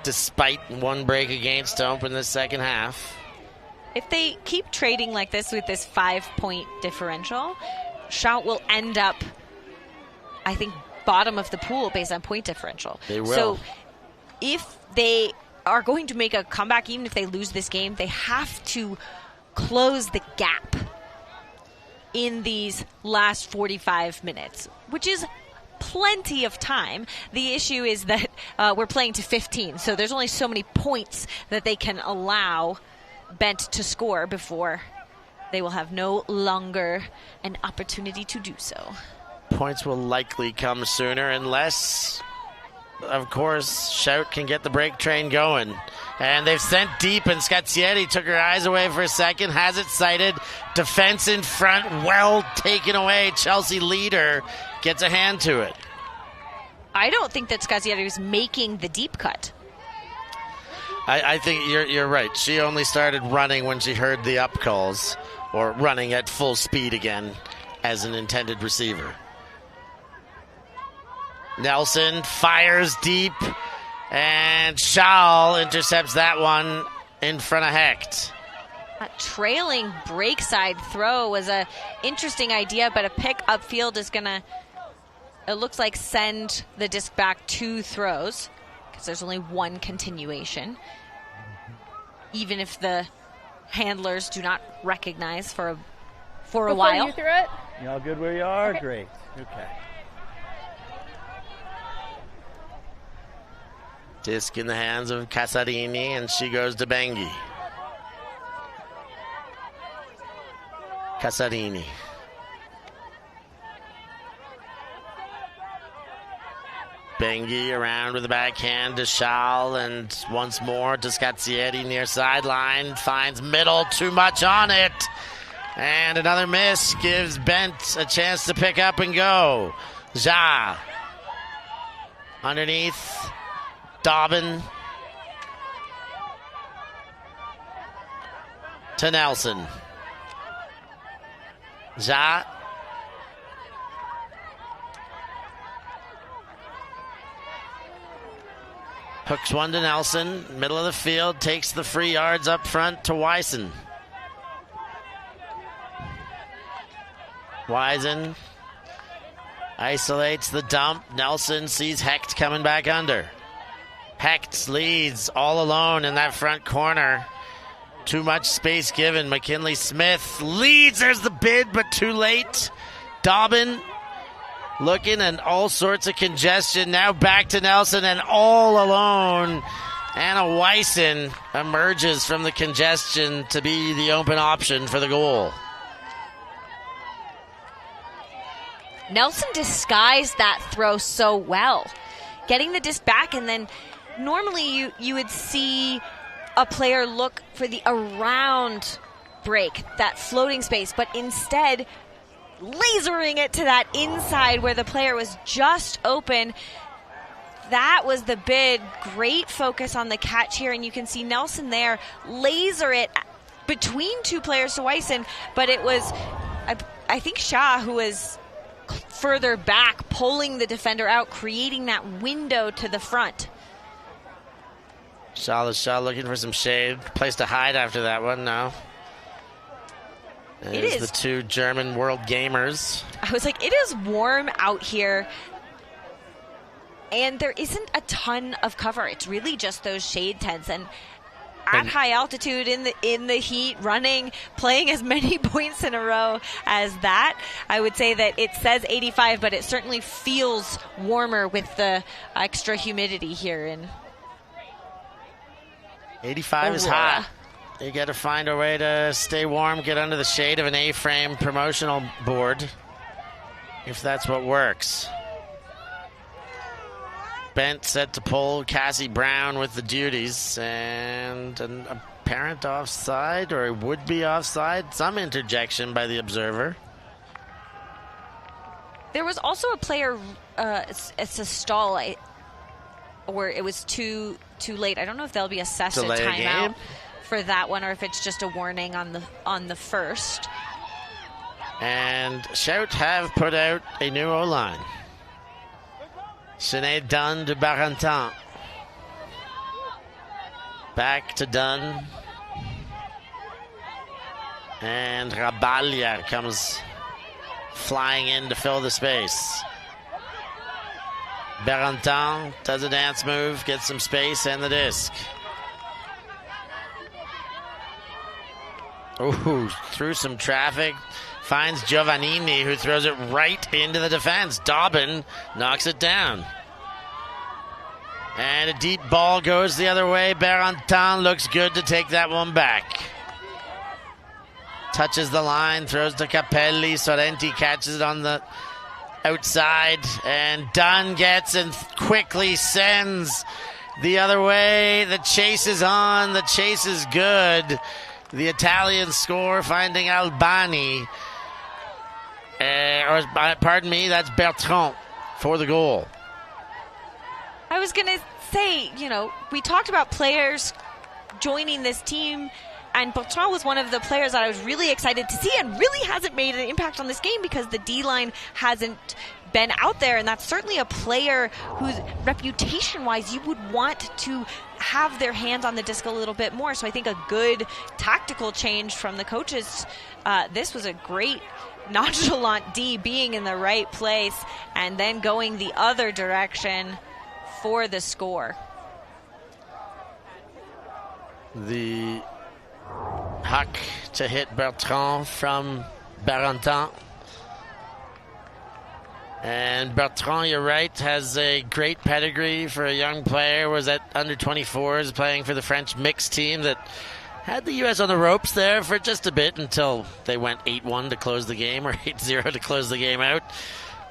despite one break against to open the second half. If they keep trading like this with this 5-point differential, Shout will end up, I think, bottom of the pool based on point differential. They will. So if they are going to make a comeback, even if they lose this game, they have to close the gap in these last 45 minutes, which is plenty of time. The issue is that we're playing to 15, so there's only so many points that they can allow Bent to score before they will have no longer an opportunity to do so. Points will likely come sooner unless, of course, Shout can get the break train going. And they've sent deep, and Scazietti took her eyes away for a second, has it sighted. Defense in front, well taken away. Chelsea leader gets a hand to it. I don't think that Scazietti was making the deep cut. I think you're right. She only started running when she heard the up calls, or running at full speed again as an intended receiver. Nelson fires deep, and Schall intercepts that one in front of Hecht. A trailing break side throw was a interesting idea, but a pick upfield is gonna, it looks like, send the disc back 2 throws because there's only one continuation. Even if the handlers do not recognize for a while. You threw it? You all good where you are? Okay. Great. Okay. Disc in the hands of Casarini, and she goes to Bengi. Casarini. Bengi around with the backhand to Schall, and once more to Scazietti near sideline. Finds middle, too much on it. And another miss gives Bent a chance to pick up and go. Ja. Underneath. Dobbin. To Nelson. Ja. Hooks one to Nelson, middle of the field, takes the free yards up front to Wyson. Wyson isolates the dump. Nelson sees Hecht coming back under. Hecht leads all alone in that front corner. Too much space given. McKinley Smith leads. There's the bid, but too late. Dobbin looking and all sorts of congestion. Now back to Nelson and all alone. Anna Wyson emerges from the congestion to be the open option for the goal. Nelson disguised that throw so well. Getting the disc back, and then normally you would see a player look for the around break, that floating space, but instead lasering it to that inside where the player was just open. That was the bid. Great focus on the catch here, and you can see Nelson there laser it between two players to Wyson, but it was, I think, Shah who was further back, pulling the defender out, creating that window to the front. Shah looking for some shade. Place to hide after that one now. It is the two German world gamers. I was like, it is warm out here, and there isn't a ton of cover. It's really just those shade tents, and at high altitude in the heat, running, playing as many points in a row as that, I would say that it says 85, but it certainly feels warmer with the extra humidity here in 85 Aurora. is hot. You got to find a way to stay warm, get under the shade of an A-frame promotional board, if that's what works. Bent set to pull Cassie Brown with the duties, and an apparent offside, or a would-be offside, some interjection by the observer. There was also a player, it's a stall, or it was too late. I don't know if there'll be assessed a timeout for that one, or if it's just a warning on the first. And Shout have put out a new O-line. Sinead Dunn to Barentin. Back to Dunn. And Rabalia comes flying in to fill the space. Barentin does a dance move, gets some space and the disc. Ooh, through some traffic. Finds Giovannini, who throws it right into the defense. Dobbin knocks it down. And a deep ball goes the other way. Barentin looks good to take that one back. Touches the line, throws to Capelli. Sorrenti catches it on the outside. And Dunn gets and quickly sends the other way. The chase is on. The chase is good. The Italians score, finding Albani. Pardon me, that's Bertrand for the goal. I was going to say, we talked about players joining this team, and Bertrand was one of the players that I was really excited to see, and really hasn't made an impact on this game because the D-line hasn't been out there, and that's certainly a player whose reputation-wise you would want to have their hands on the disc a little bit more. So I think a good tactical change from the coaches. This was a great nonchalant D, being in the right place and then going the other direction for the score. The huck to hit Bertrand from Barentin. And Bertrand, you're right, has a great pedigree for a young player. Was at under 24s, playing for the French mixed team that had the U.S. on the ropes there for just a bit until they went 8-1 to close the game, or 8-0 to close the game out.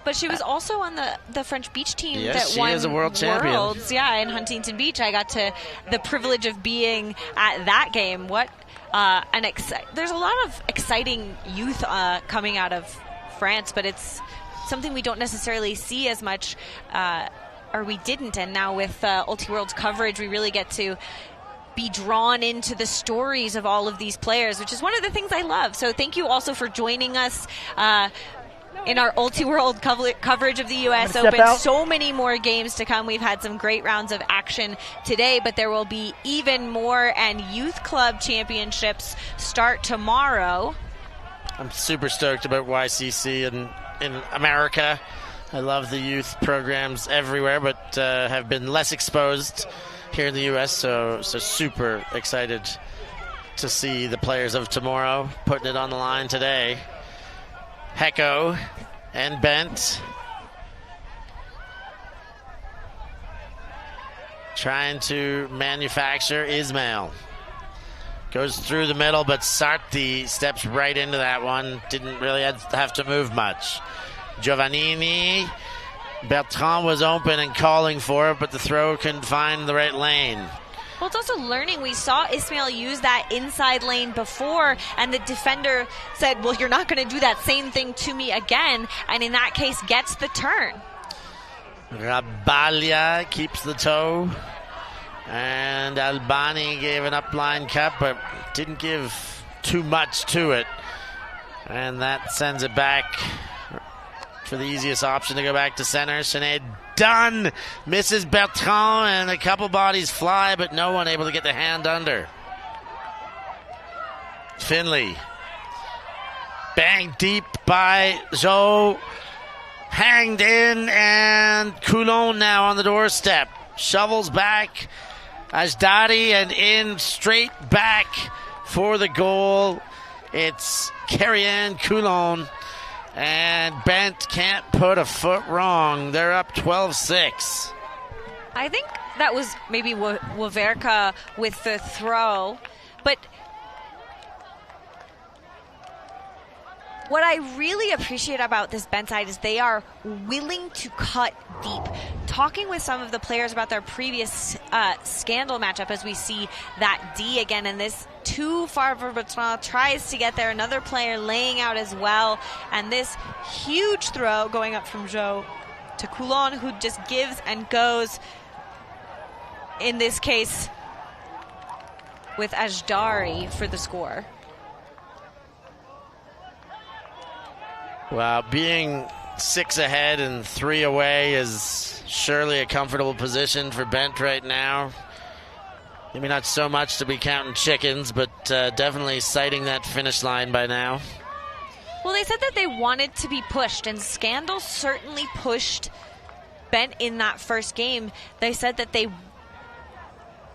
But she was also on the French beach team that won is a world champion. Worlds, in Huntington Beach. I got to the privilege of being at that game. There's a lot of exciting youth coming out of France, but it's something we don't necessarily see as much, or we didn't. And now with Ultiworld's coverage, we really get to be drawn into the stories of all of these players, which is one of the things I love. So thank you also for joining us in our Ultiworld coverage of the U.S. Open. So many more games to come. We've had some great rounds of action today, but there will be even more, and Youth Club Championships start tomorrow. I'm super stoked about YCC in America. I love the youth programs everywhere, but have been less exposed here in the U.S., so super excited to see the players of tomorrow putting it on the line today. Hecko and Bent trying to manufacture Ismail. Goes through the middle, but Sarti steps right into that one. Didn't really have to move much. Giovannini. Bertrand was open and calling for it, but the throw couldn't find the right lane. Well, it's also learning. We saw Ismail use that inside lane before, and the defender said, well, you're not going to do that same thing to me again, and in that case gets the turn. Rabaglia keeps the toe, and Albani gave an upline cut, but didn't give too much to it, and that sends it back for the easiest option to go back to center. Sinead done, misses Bertrand, and a couple bodies fly, but no one able to get the hand under. Finley banged deep by Joe, hanged in, and Coulon now on the doorstep. Shovels back, Ajdari, and in straight back for the goal. It's Carrie-Anne Coulon, and Bent can't put a foot wrong. They're up 12-6. I think that was maybe Waverka with the throw, but what I really appreciate about this Bent side is they are willing to cut deep. Talking with some of the players about their previous Scandal matchup, as we see that D again, and this too far for Bertrand, tries to get there. Another player laying out as well, and this huge throw going up from Joe to Coulon, who just gives and goes, in this case with Ajdari for the score. Well, being 6 ahead and 3 away is surely a comfortable position for Bent right now. Maybe not so much to be counting chickens, but definitely sighting that finish line by now. Well, they said that they wanted to be pushed, and Scandal certainly pushed Bent in that first game. They said that they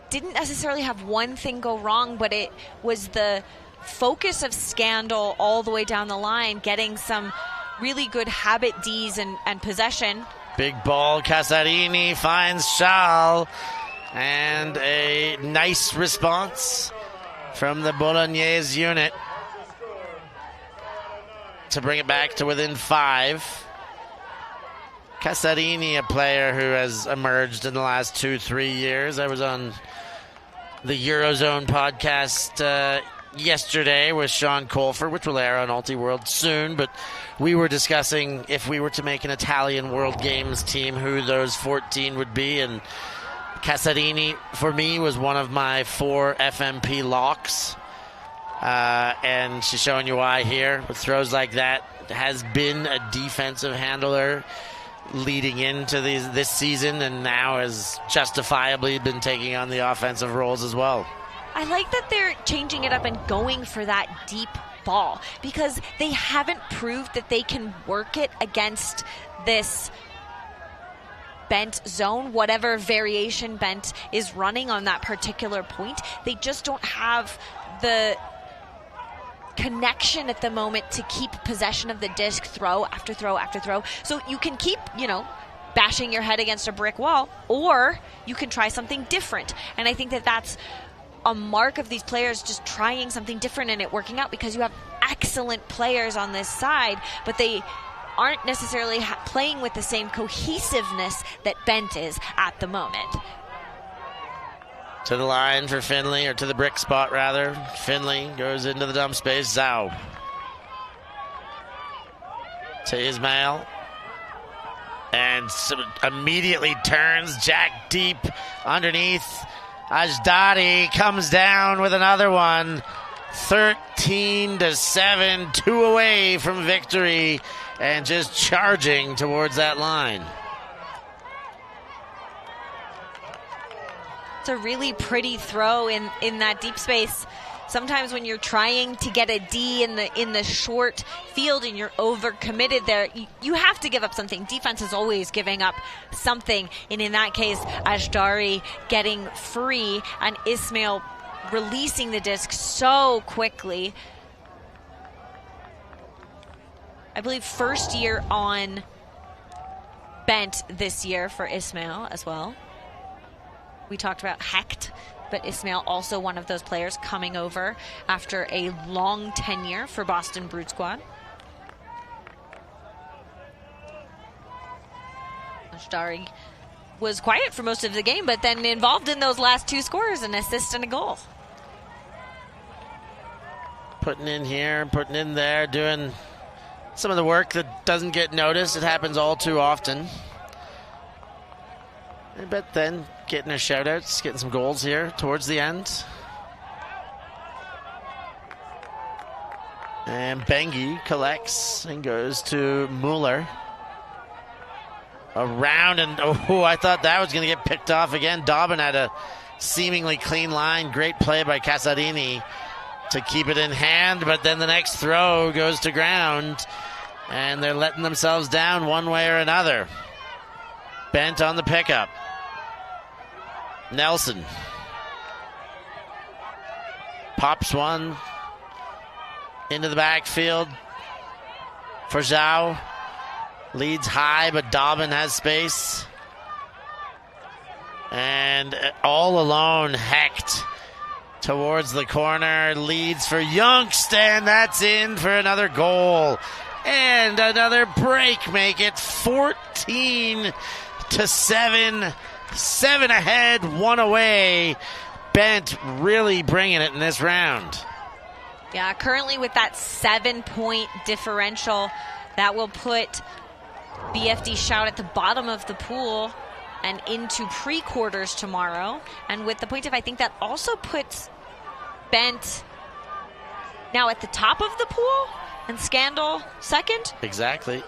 didn't necessarily have one thing go wrong, but it was the focus of Scandal all the way down the line, getting some really good habit Ds and possession. Big ball, Casarini finds Charles, and a nice response from the Bolognese unit to bring it back to within 5. Casarini, a player who has emerged in the last 2-3 years. I was on the Eurozone podcast yesterday with Sean Colfer, which will air on Ultiworld soon, but we were discussing if we were to make an Italian World Games team, who those 14 would be, and Casarini, for me, was one of my 4 FMP locks, and she's showing you why here. With throws like that, has been a defensive handler leading into this season, and now has justifiably been taking on the offensive roles as well. I like that they're changing it up and going for that deep ball, because they haven't proved that they can work it against this Bent zone, whatever variation Bent is running on that particular point. They just don't have the connection at the moment to keep possession of the disc throw after throw after throw. So you can keep, bashing your head against a brick wall, or you can try something different. And I think that that's a mark of these players, just trying something different and it working out, because you have excellent players on this side, but they aren't necessarily playing with the same cohesiveness that Bent is at the moment. To the line for Finley, or to the brick spot rather. Finley goes into the dump space. Zhao to Ismail, and immediately turns Jack deep underneath. Ajdari comes down with another one. 13-7, 2 away from victory, and just charging towards that line. It's a really pretty throw in that deep space. Sometimes when you're trying to get a D in the short field and you're overcommitted there, you have to give up something. Defense is always giving up something, and in that case, Ajdari getting free and Ismail releasing the disc so quickly. I believe first year on bent this year for Ismail as well. We talked about Hecht, but Ismail also one of those players coming over after a long tenure for Boston Brood Squad. Ashtari was quiet for most of the game, but then involved in those last two scores, an assist and a goal. Putting in here, putting in there, doing some of the work that doesn't get noticed. It happens all too often. But then getting her shout-outs, getting some goals here towards the end. And Bengi collects and goes to Mueller. Around, and I thought that was going to get picked off again. Dobbin had a seemingly clean line. Great play by Casarini to keep it in hand, but then the next throw goes to ground, and they're letting themselves down one way or another. Bent on the pickup. Nelson pops one into the backfield for Zhao. Leads high, but Dobbin has space. And all alone, Hecht towards the corner. Leads for Youngston. That's in for another goal. And another break. Make it 14-7. 7 ahead, 1 away. Bent really bringing it in this round. Yeah, currently with that 7-point differential, that will put BFD Shout at the bottom of the pool and into pre-quarters tomorrow. And with the point of, I think that also puts Bent now at the top of the pool and Scandal second. Exactly.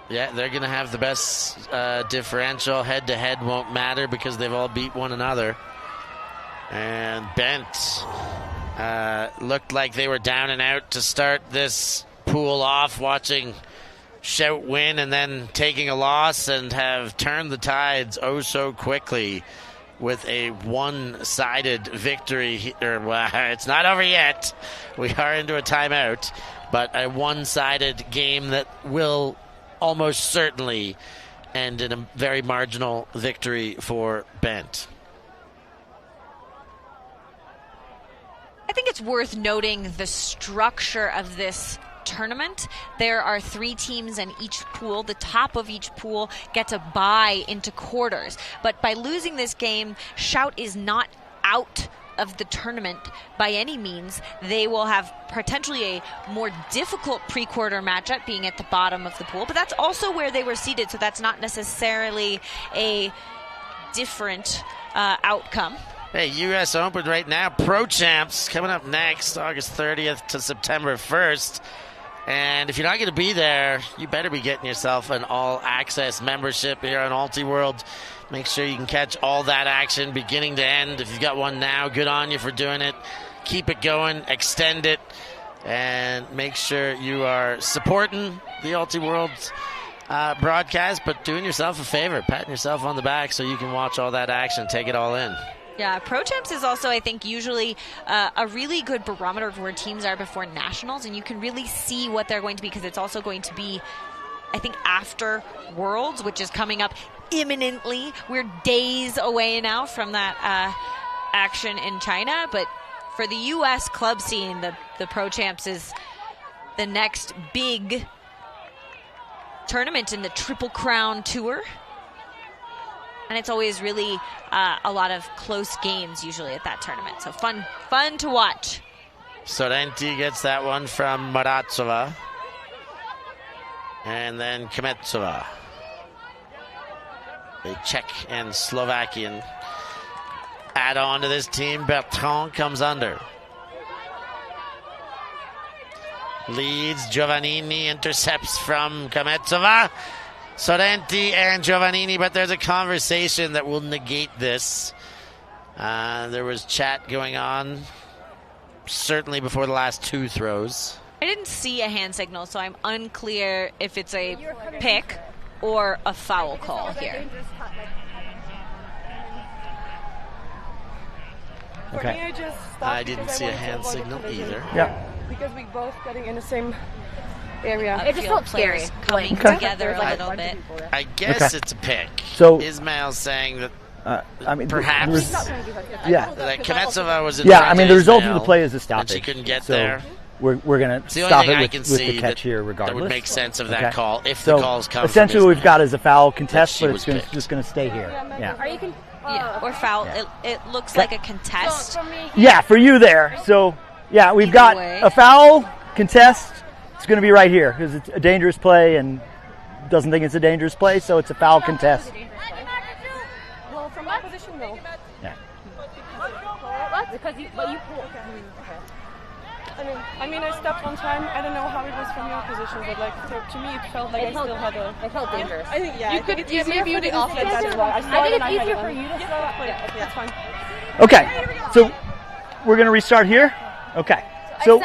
Yeah, they're going to have the best differential. Head-to-head won't matter because they've all beat one another. And Bent looked like they were down and out to start this pool off, watching Shout win and then taking a loss, and have turned the tides oh so quickly with a one-sided victory. It's not over yet. We are into a timeout, but a one-sided game that will almost certainly end in a very marginal victory for Bent. I think it's worth noting the structure of this tournament. There are 3 teams in each pool. The top of each pool gets a bye into quarters. But by losing this game, Shout is not out of the tournament by any means. They will have potentially a more difficult pre-quarter matchup being at the bottom of the pool, but that's also where they were seeded, so that's not necessarily a different outcome. Hey, U.S. Open right now. Pro Champs coming up next, August 30th to September 1st. And if you're not going to be there, you better be getting yourself an all-access membership here on Ultiworld. Make sure you can catch all that action beginning to end. If you've got one now, good on you for doing it. Keep it going, extend it, and make sure you are supporting the Ultiworld broadcast, but doing yourself a favor, patting yourself on the back so you can watch all that action, take it all in. Yeah, Pro Champs is also, I think, usually a really good barometer of where teams are before nationals, and you can really see what they're going to be, because it's also going to be, I think, after Worlds, which is coming up imminently. We're days away now from that action in China, but for the U.S. club scene, the Pro Champs is the next big tournament in the Triple Crown Tour. And it's always really a lot of close games usually at that tournament. So fun to watch. Sorrenti gets that one from Maratsova. And then Kametsova. The Czech and Slovakian add on to this team. Bertrand comes under. Leads, Giovannini intercepts from Kametsova. Sorrenti and Giovannini, but there's a conversation that will negate this. There was chat going on, certainly before the last 2 throws. I didn't see a hand signal, so I'm unclear if it's a pick or a foul call here. Okay. I didn't see a hand signal either. Yeah. Because we both getting in the same area. It just felt scary coming Okay. together a little bit. I guess Okay. it's a pick. So- Ismail's saying that I mean, perhaps yeah. that Knetsova was in Yeah, front I mean, of the result of the Ismail, play is a and stoppage. she couldn't get so there. We're going to It's the only stop thing it I with, can with see the catch here regardless. that would make sense of that Okay. call if So the calls come essentially from what we've got is a foul contest, she but was it's picked. just going to stay here. Yeah. Yeah, or foul. Yeah. It looks like a contest. Yeah, for you there. So, yeah, we've Either got way. a foul contest. It's going to be right here because it's a dangerous play and doesn't think it's a dangerous play, so it's a foul contest. Well, from my position, no. Yeah. Because you pulled. I mean, I stepped on time. I don't know how it was from your position, but like to me, it felt like I still had a. It felt dangerous. I think you could maybe you didn't see it that well. I saw I it think and it's I easier had for it. you to slow Yeah, up. okay, that's fine. Okay, so we're going to restart here. Okay, so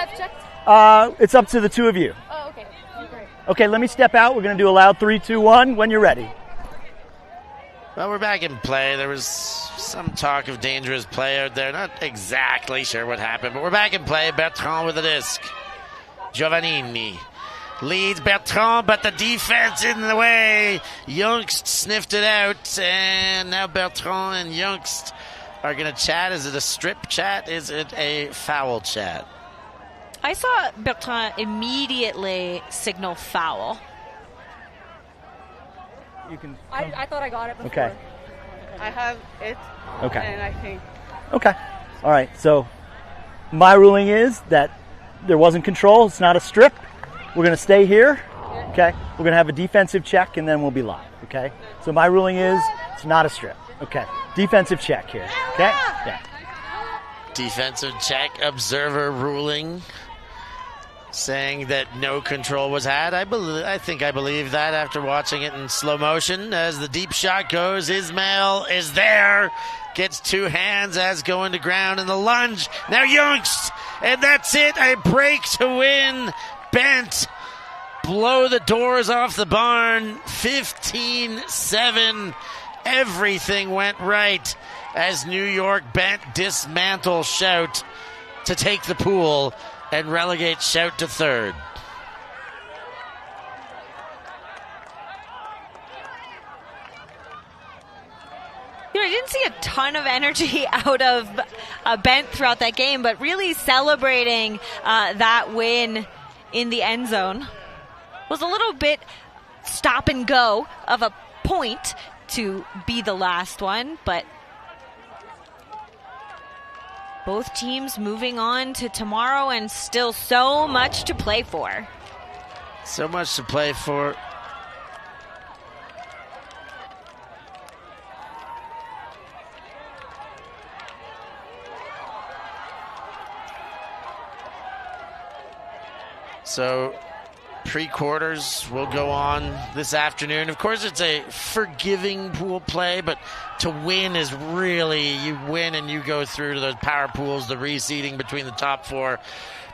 it's up to the two of you. Oh, okay. Great. Okay, let me step out. We're going to do a loud 3, 2, 1 when you're ready. Well, we're back in play. There was some talk of dangerous play out there. Not exactly sure what happened, but we're back in play. Bertrand with the disc. Giovannini leads Bertrand, but the defense in the way. Youngst sniffed it out, and now Bertrand and Youngst are going to chat. Is it a strip chat? Is it a foul chat? I saw Bertrand immediately signal foul. You can. I thought I got it before. Okay. I have it, Okay. and I think. Okay. All right. So my ruling is that there wasn't control. It's not a strip. We're going to stay here. Okay. We're going to have a defensive check, and then we'll be live. Okay. So my ruling is it's not a strip. Okay. Defensive check here. Okay. Yeah. Defensive check, observer ruling, saying that no control was had. I think I believe that after watching it in slow motion. As the deep shot goes, Ismail is there, gets two hands as going to ground in the lunge. Now Youngst, and that's it. A break to win. Bent blow the doors off the barn. 15-7. Everything went right as New York Bent dismantle Shout to take the pool and relegate Shout to third. You know, I didn't see a ton of energy out of Bent throughout that game, but really celebrating that win in the end zone. Was a little bit stop and go of a point to be the last one, but both teams moving on to tomorrow and still so much to play for. So much to play for. So pre-quarters will go on this afternoon. Of course, it's a forgiving pool play, but to win is really, you win and you go through to those power pools, the reseeding between the top four.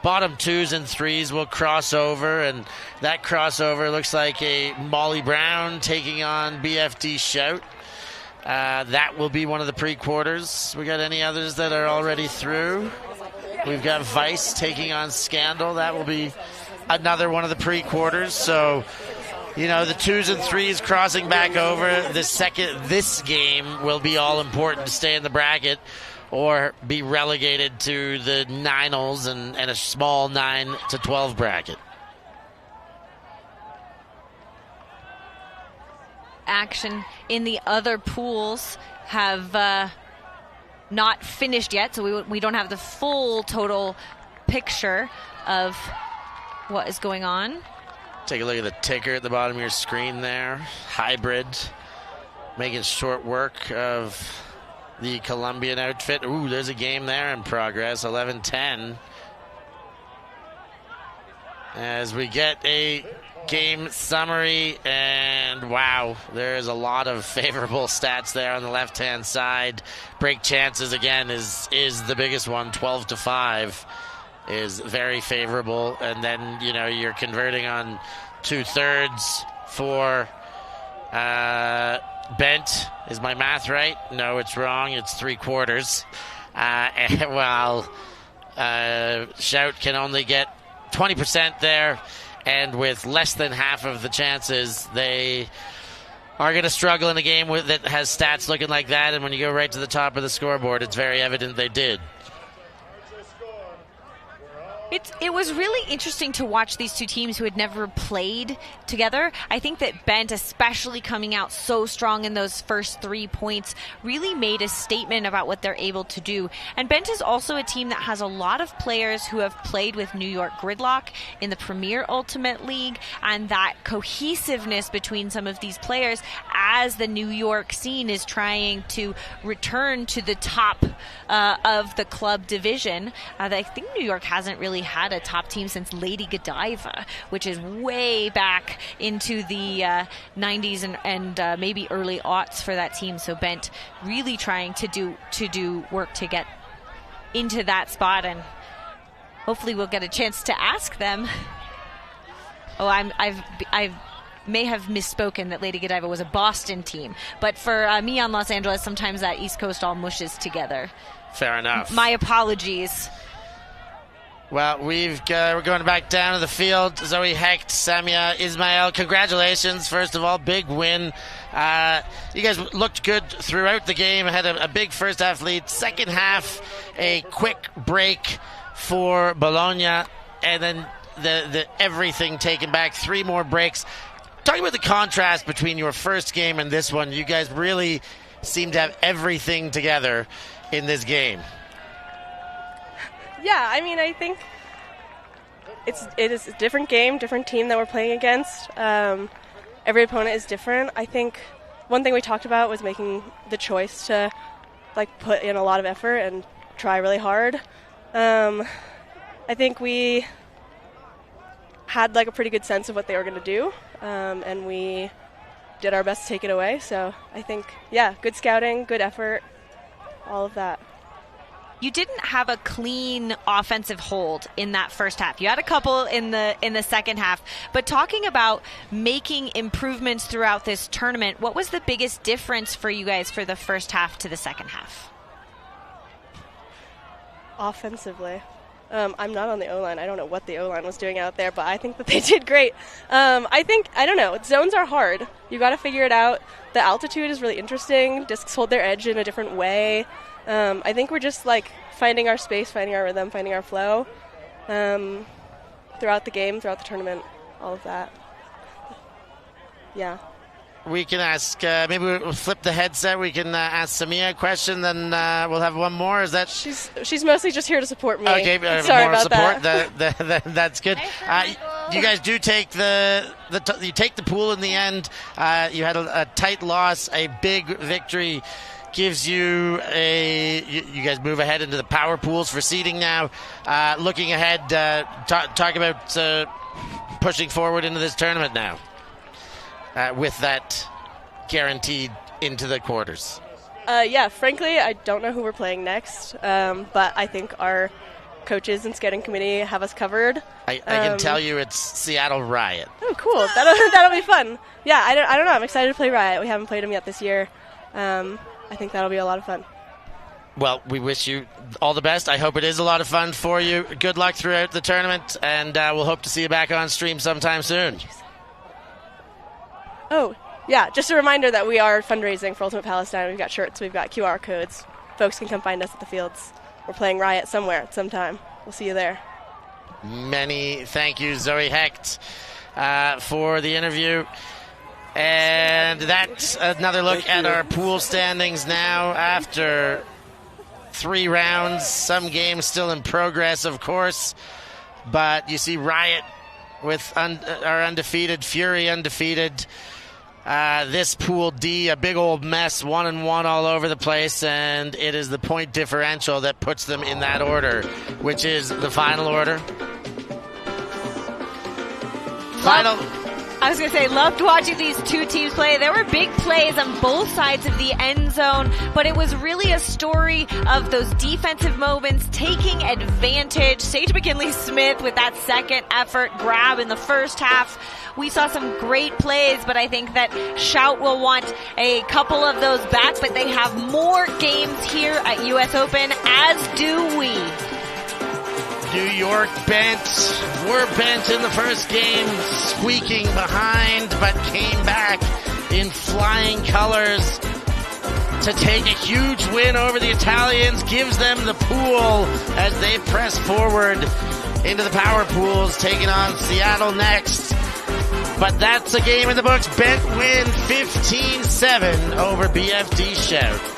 Bottom twos and threes will cross over, and that crossover looks like a Molly Brown taking on BFD Shout. That will be one of the pre-quarters. We got any others that are already through? We've got Vice taking on Scandal. That will be another one of the pre-quarters. So, you know, the twos and threes crossing back over. This game will be all important to stay in the bracket or be relegated to the ninals and a small 9 to 12 bracket. Action in the other pools have not finished yet, so we don't have the full total picture of what is going on. Take a look at the ticker at the bottom of your screen there. Hybrid, making short work of the Colombian outfit. Ooh, there's a game there in progress, 11-10. As we get a game summary, and wow, there's a lot of favorable stats there on the left-hand side. Break chances, again, is the biggest one, 12-5. Is very favorable, and then, you know, you're converting on 2/3 for Bent. Is my math right? No, it's wrong. It's 3/4. while Shout can only get 20% there, and with less than half of the chances, they are going to struggle in a game that has stats looking like that. And when you go right to the top of the scoreboard, it's very evident they did. It was really interesting to watch these two teams who had never played together. I think that Bent, especially coming out so strong in those first 3 points, really made a statement about what they're able to do. And Bent is also a team that has a lot of players who have played with New York Gridlock in the Premier Ultimate League, and that cohesiveness between some of these players as the New York scene is trying to return to the top of the club division. I think New York hasn't really had a top team since Lady Godiva, which is way back into the 90s and maybe early aughts for that team. So Bent really trying to do work to get into that spot, and hopefully we'll get a chance to ask them. Oh, I may have misspoken that Lady Godiva was a Boston team, but for me on Los Angeles, sometimes that East Coast all mushes together. Fair enough. My apologies. Well, we're going back down to the field. Zoe Hecht, Samia Ismail, congratulations. First of all, big win. You guys looked good throughout the game. Had a big first half lead. Second half, a quick break for Bologna, and then the everything taken back. 3 more breaks. Talking about the contrast between your first game and this one, you guys really seem to have everything together in this game. Yeah, I mean, I think it is a different game, different team that we're playing against. Every opponent is different. I think one thing we talked about was making the choice to put in a lot of effort and try really hard. I think we had a pretty good sense of what they were going to do, and we did our best to take it away. So I think, yeah, good scouting, good effort, all of that. You didn't have a clean offensive hold in that first half. You had a couple in the second half. But talking about making improvements throughout this tournament, what was the biggest difference for you guys for the first half to the second half? Offensively. I'm not on the O-line. I don't know what the O-line was doing out there, but I think that they did great. I don't know. Zones are hard. You got to figure it out. The altitude is really interesting. Discs hold their edge in a different way. I think we're just finding our space, finding our rhythm, finding our flow throughout the game, throughout the tournament, all of that. Yeah. We can ask, maybe we'll flip the headset. We can ask Samia a question, then we'll have one more. Is that? She's mostly just here to support me. Okay, sorry more about support. that. That's good. You guys do take you take the pool in the end. You had a tight loss, a big victory. Gives you you guys move ahead into the power pools for seeding now. Looking ahead, talk about pushing forward into this tournament now with that guaranteed into the quarters. Yeah, frankly, I don't know who we're playing next, but I think our coaches and scouting committee have us covered. I can tell you it's Seattle Riot. Oh, cool. That'll be fun. Yeah, I don't know. I'm excited to play Riot. We haven't played them yet this year. I think that'll be a lot of fun. Well, we wish you all the best. I hope it is a lot of fun for you. Good luck throughout the tournament, and we'll hope to see you back on stream sometime soon. Oh, yeah, just a reminder that we are fundraising for Ultimate Palestine. We've got shirts, we've got QR codes. Folks can come find us at the fields. We're playing Riot somewhere at some time. We'll see you there. Many thank you, Zoe Hecht, for the interview. And that's another look at our pool standings now after 3 rounds. Some games still in progress, of course. But you see Riot with our undefeated, Fury undefeated. This Pool D, a big old mess, 1-1 all over the place. And it is the point differential that puts them in that order, which is the final order. I was going to say, loved watching these two teams play. There were big plays on both sides of the end zone, but it was really a story of those defensive moments taking advantage. Sage McKinley-Smith with that second effort grab in the first half. We saw some great plays, but I think that Shout will want a couple of those back, but they have more games here at US Open, as do we. New York were bent in the first game, squeaking behind, but came back in flying colors to take a huge win over the Italians, gives them the pool as they press forward into the power pools, taking on Seattle next. But that's a game in the books. Bent win 15-7 over BFD Shout.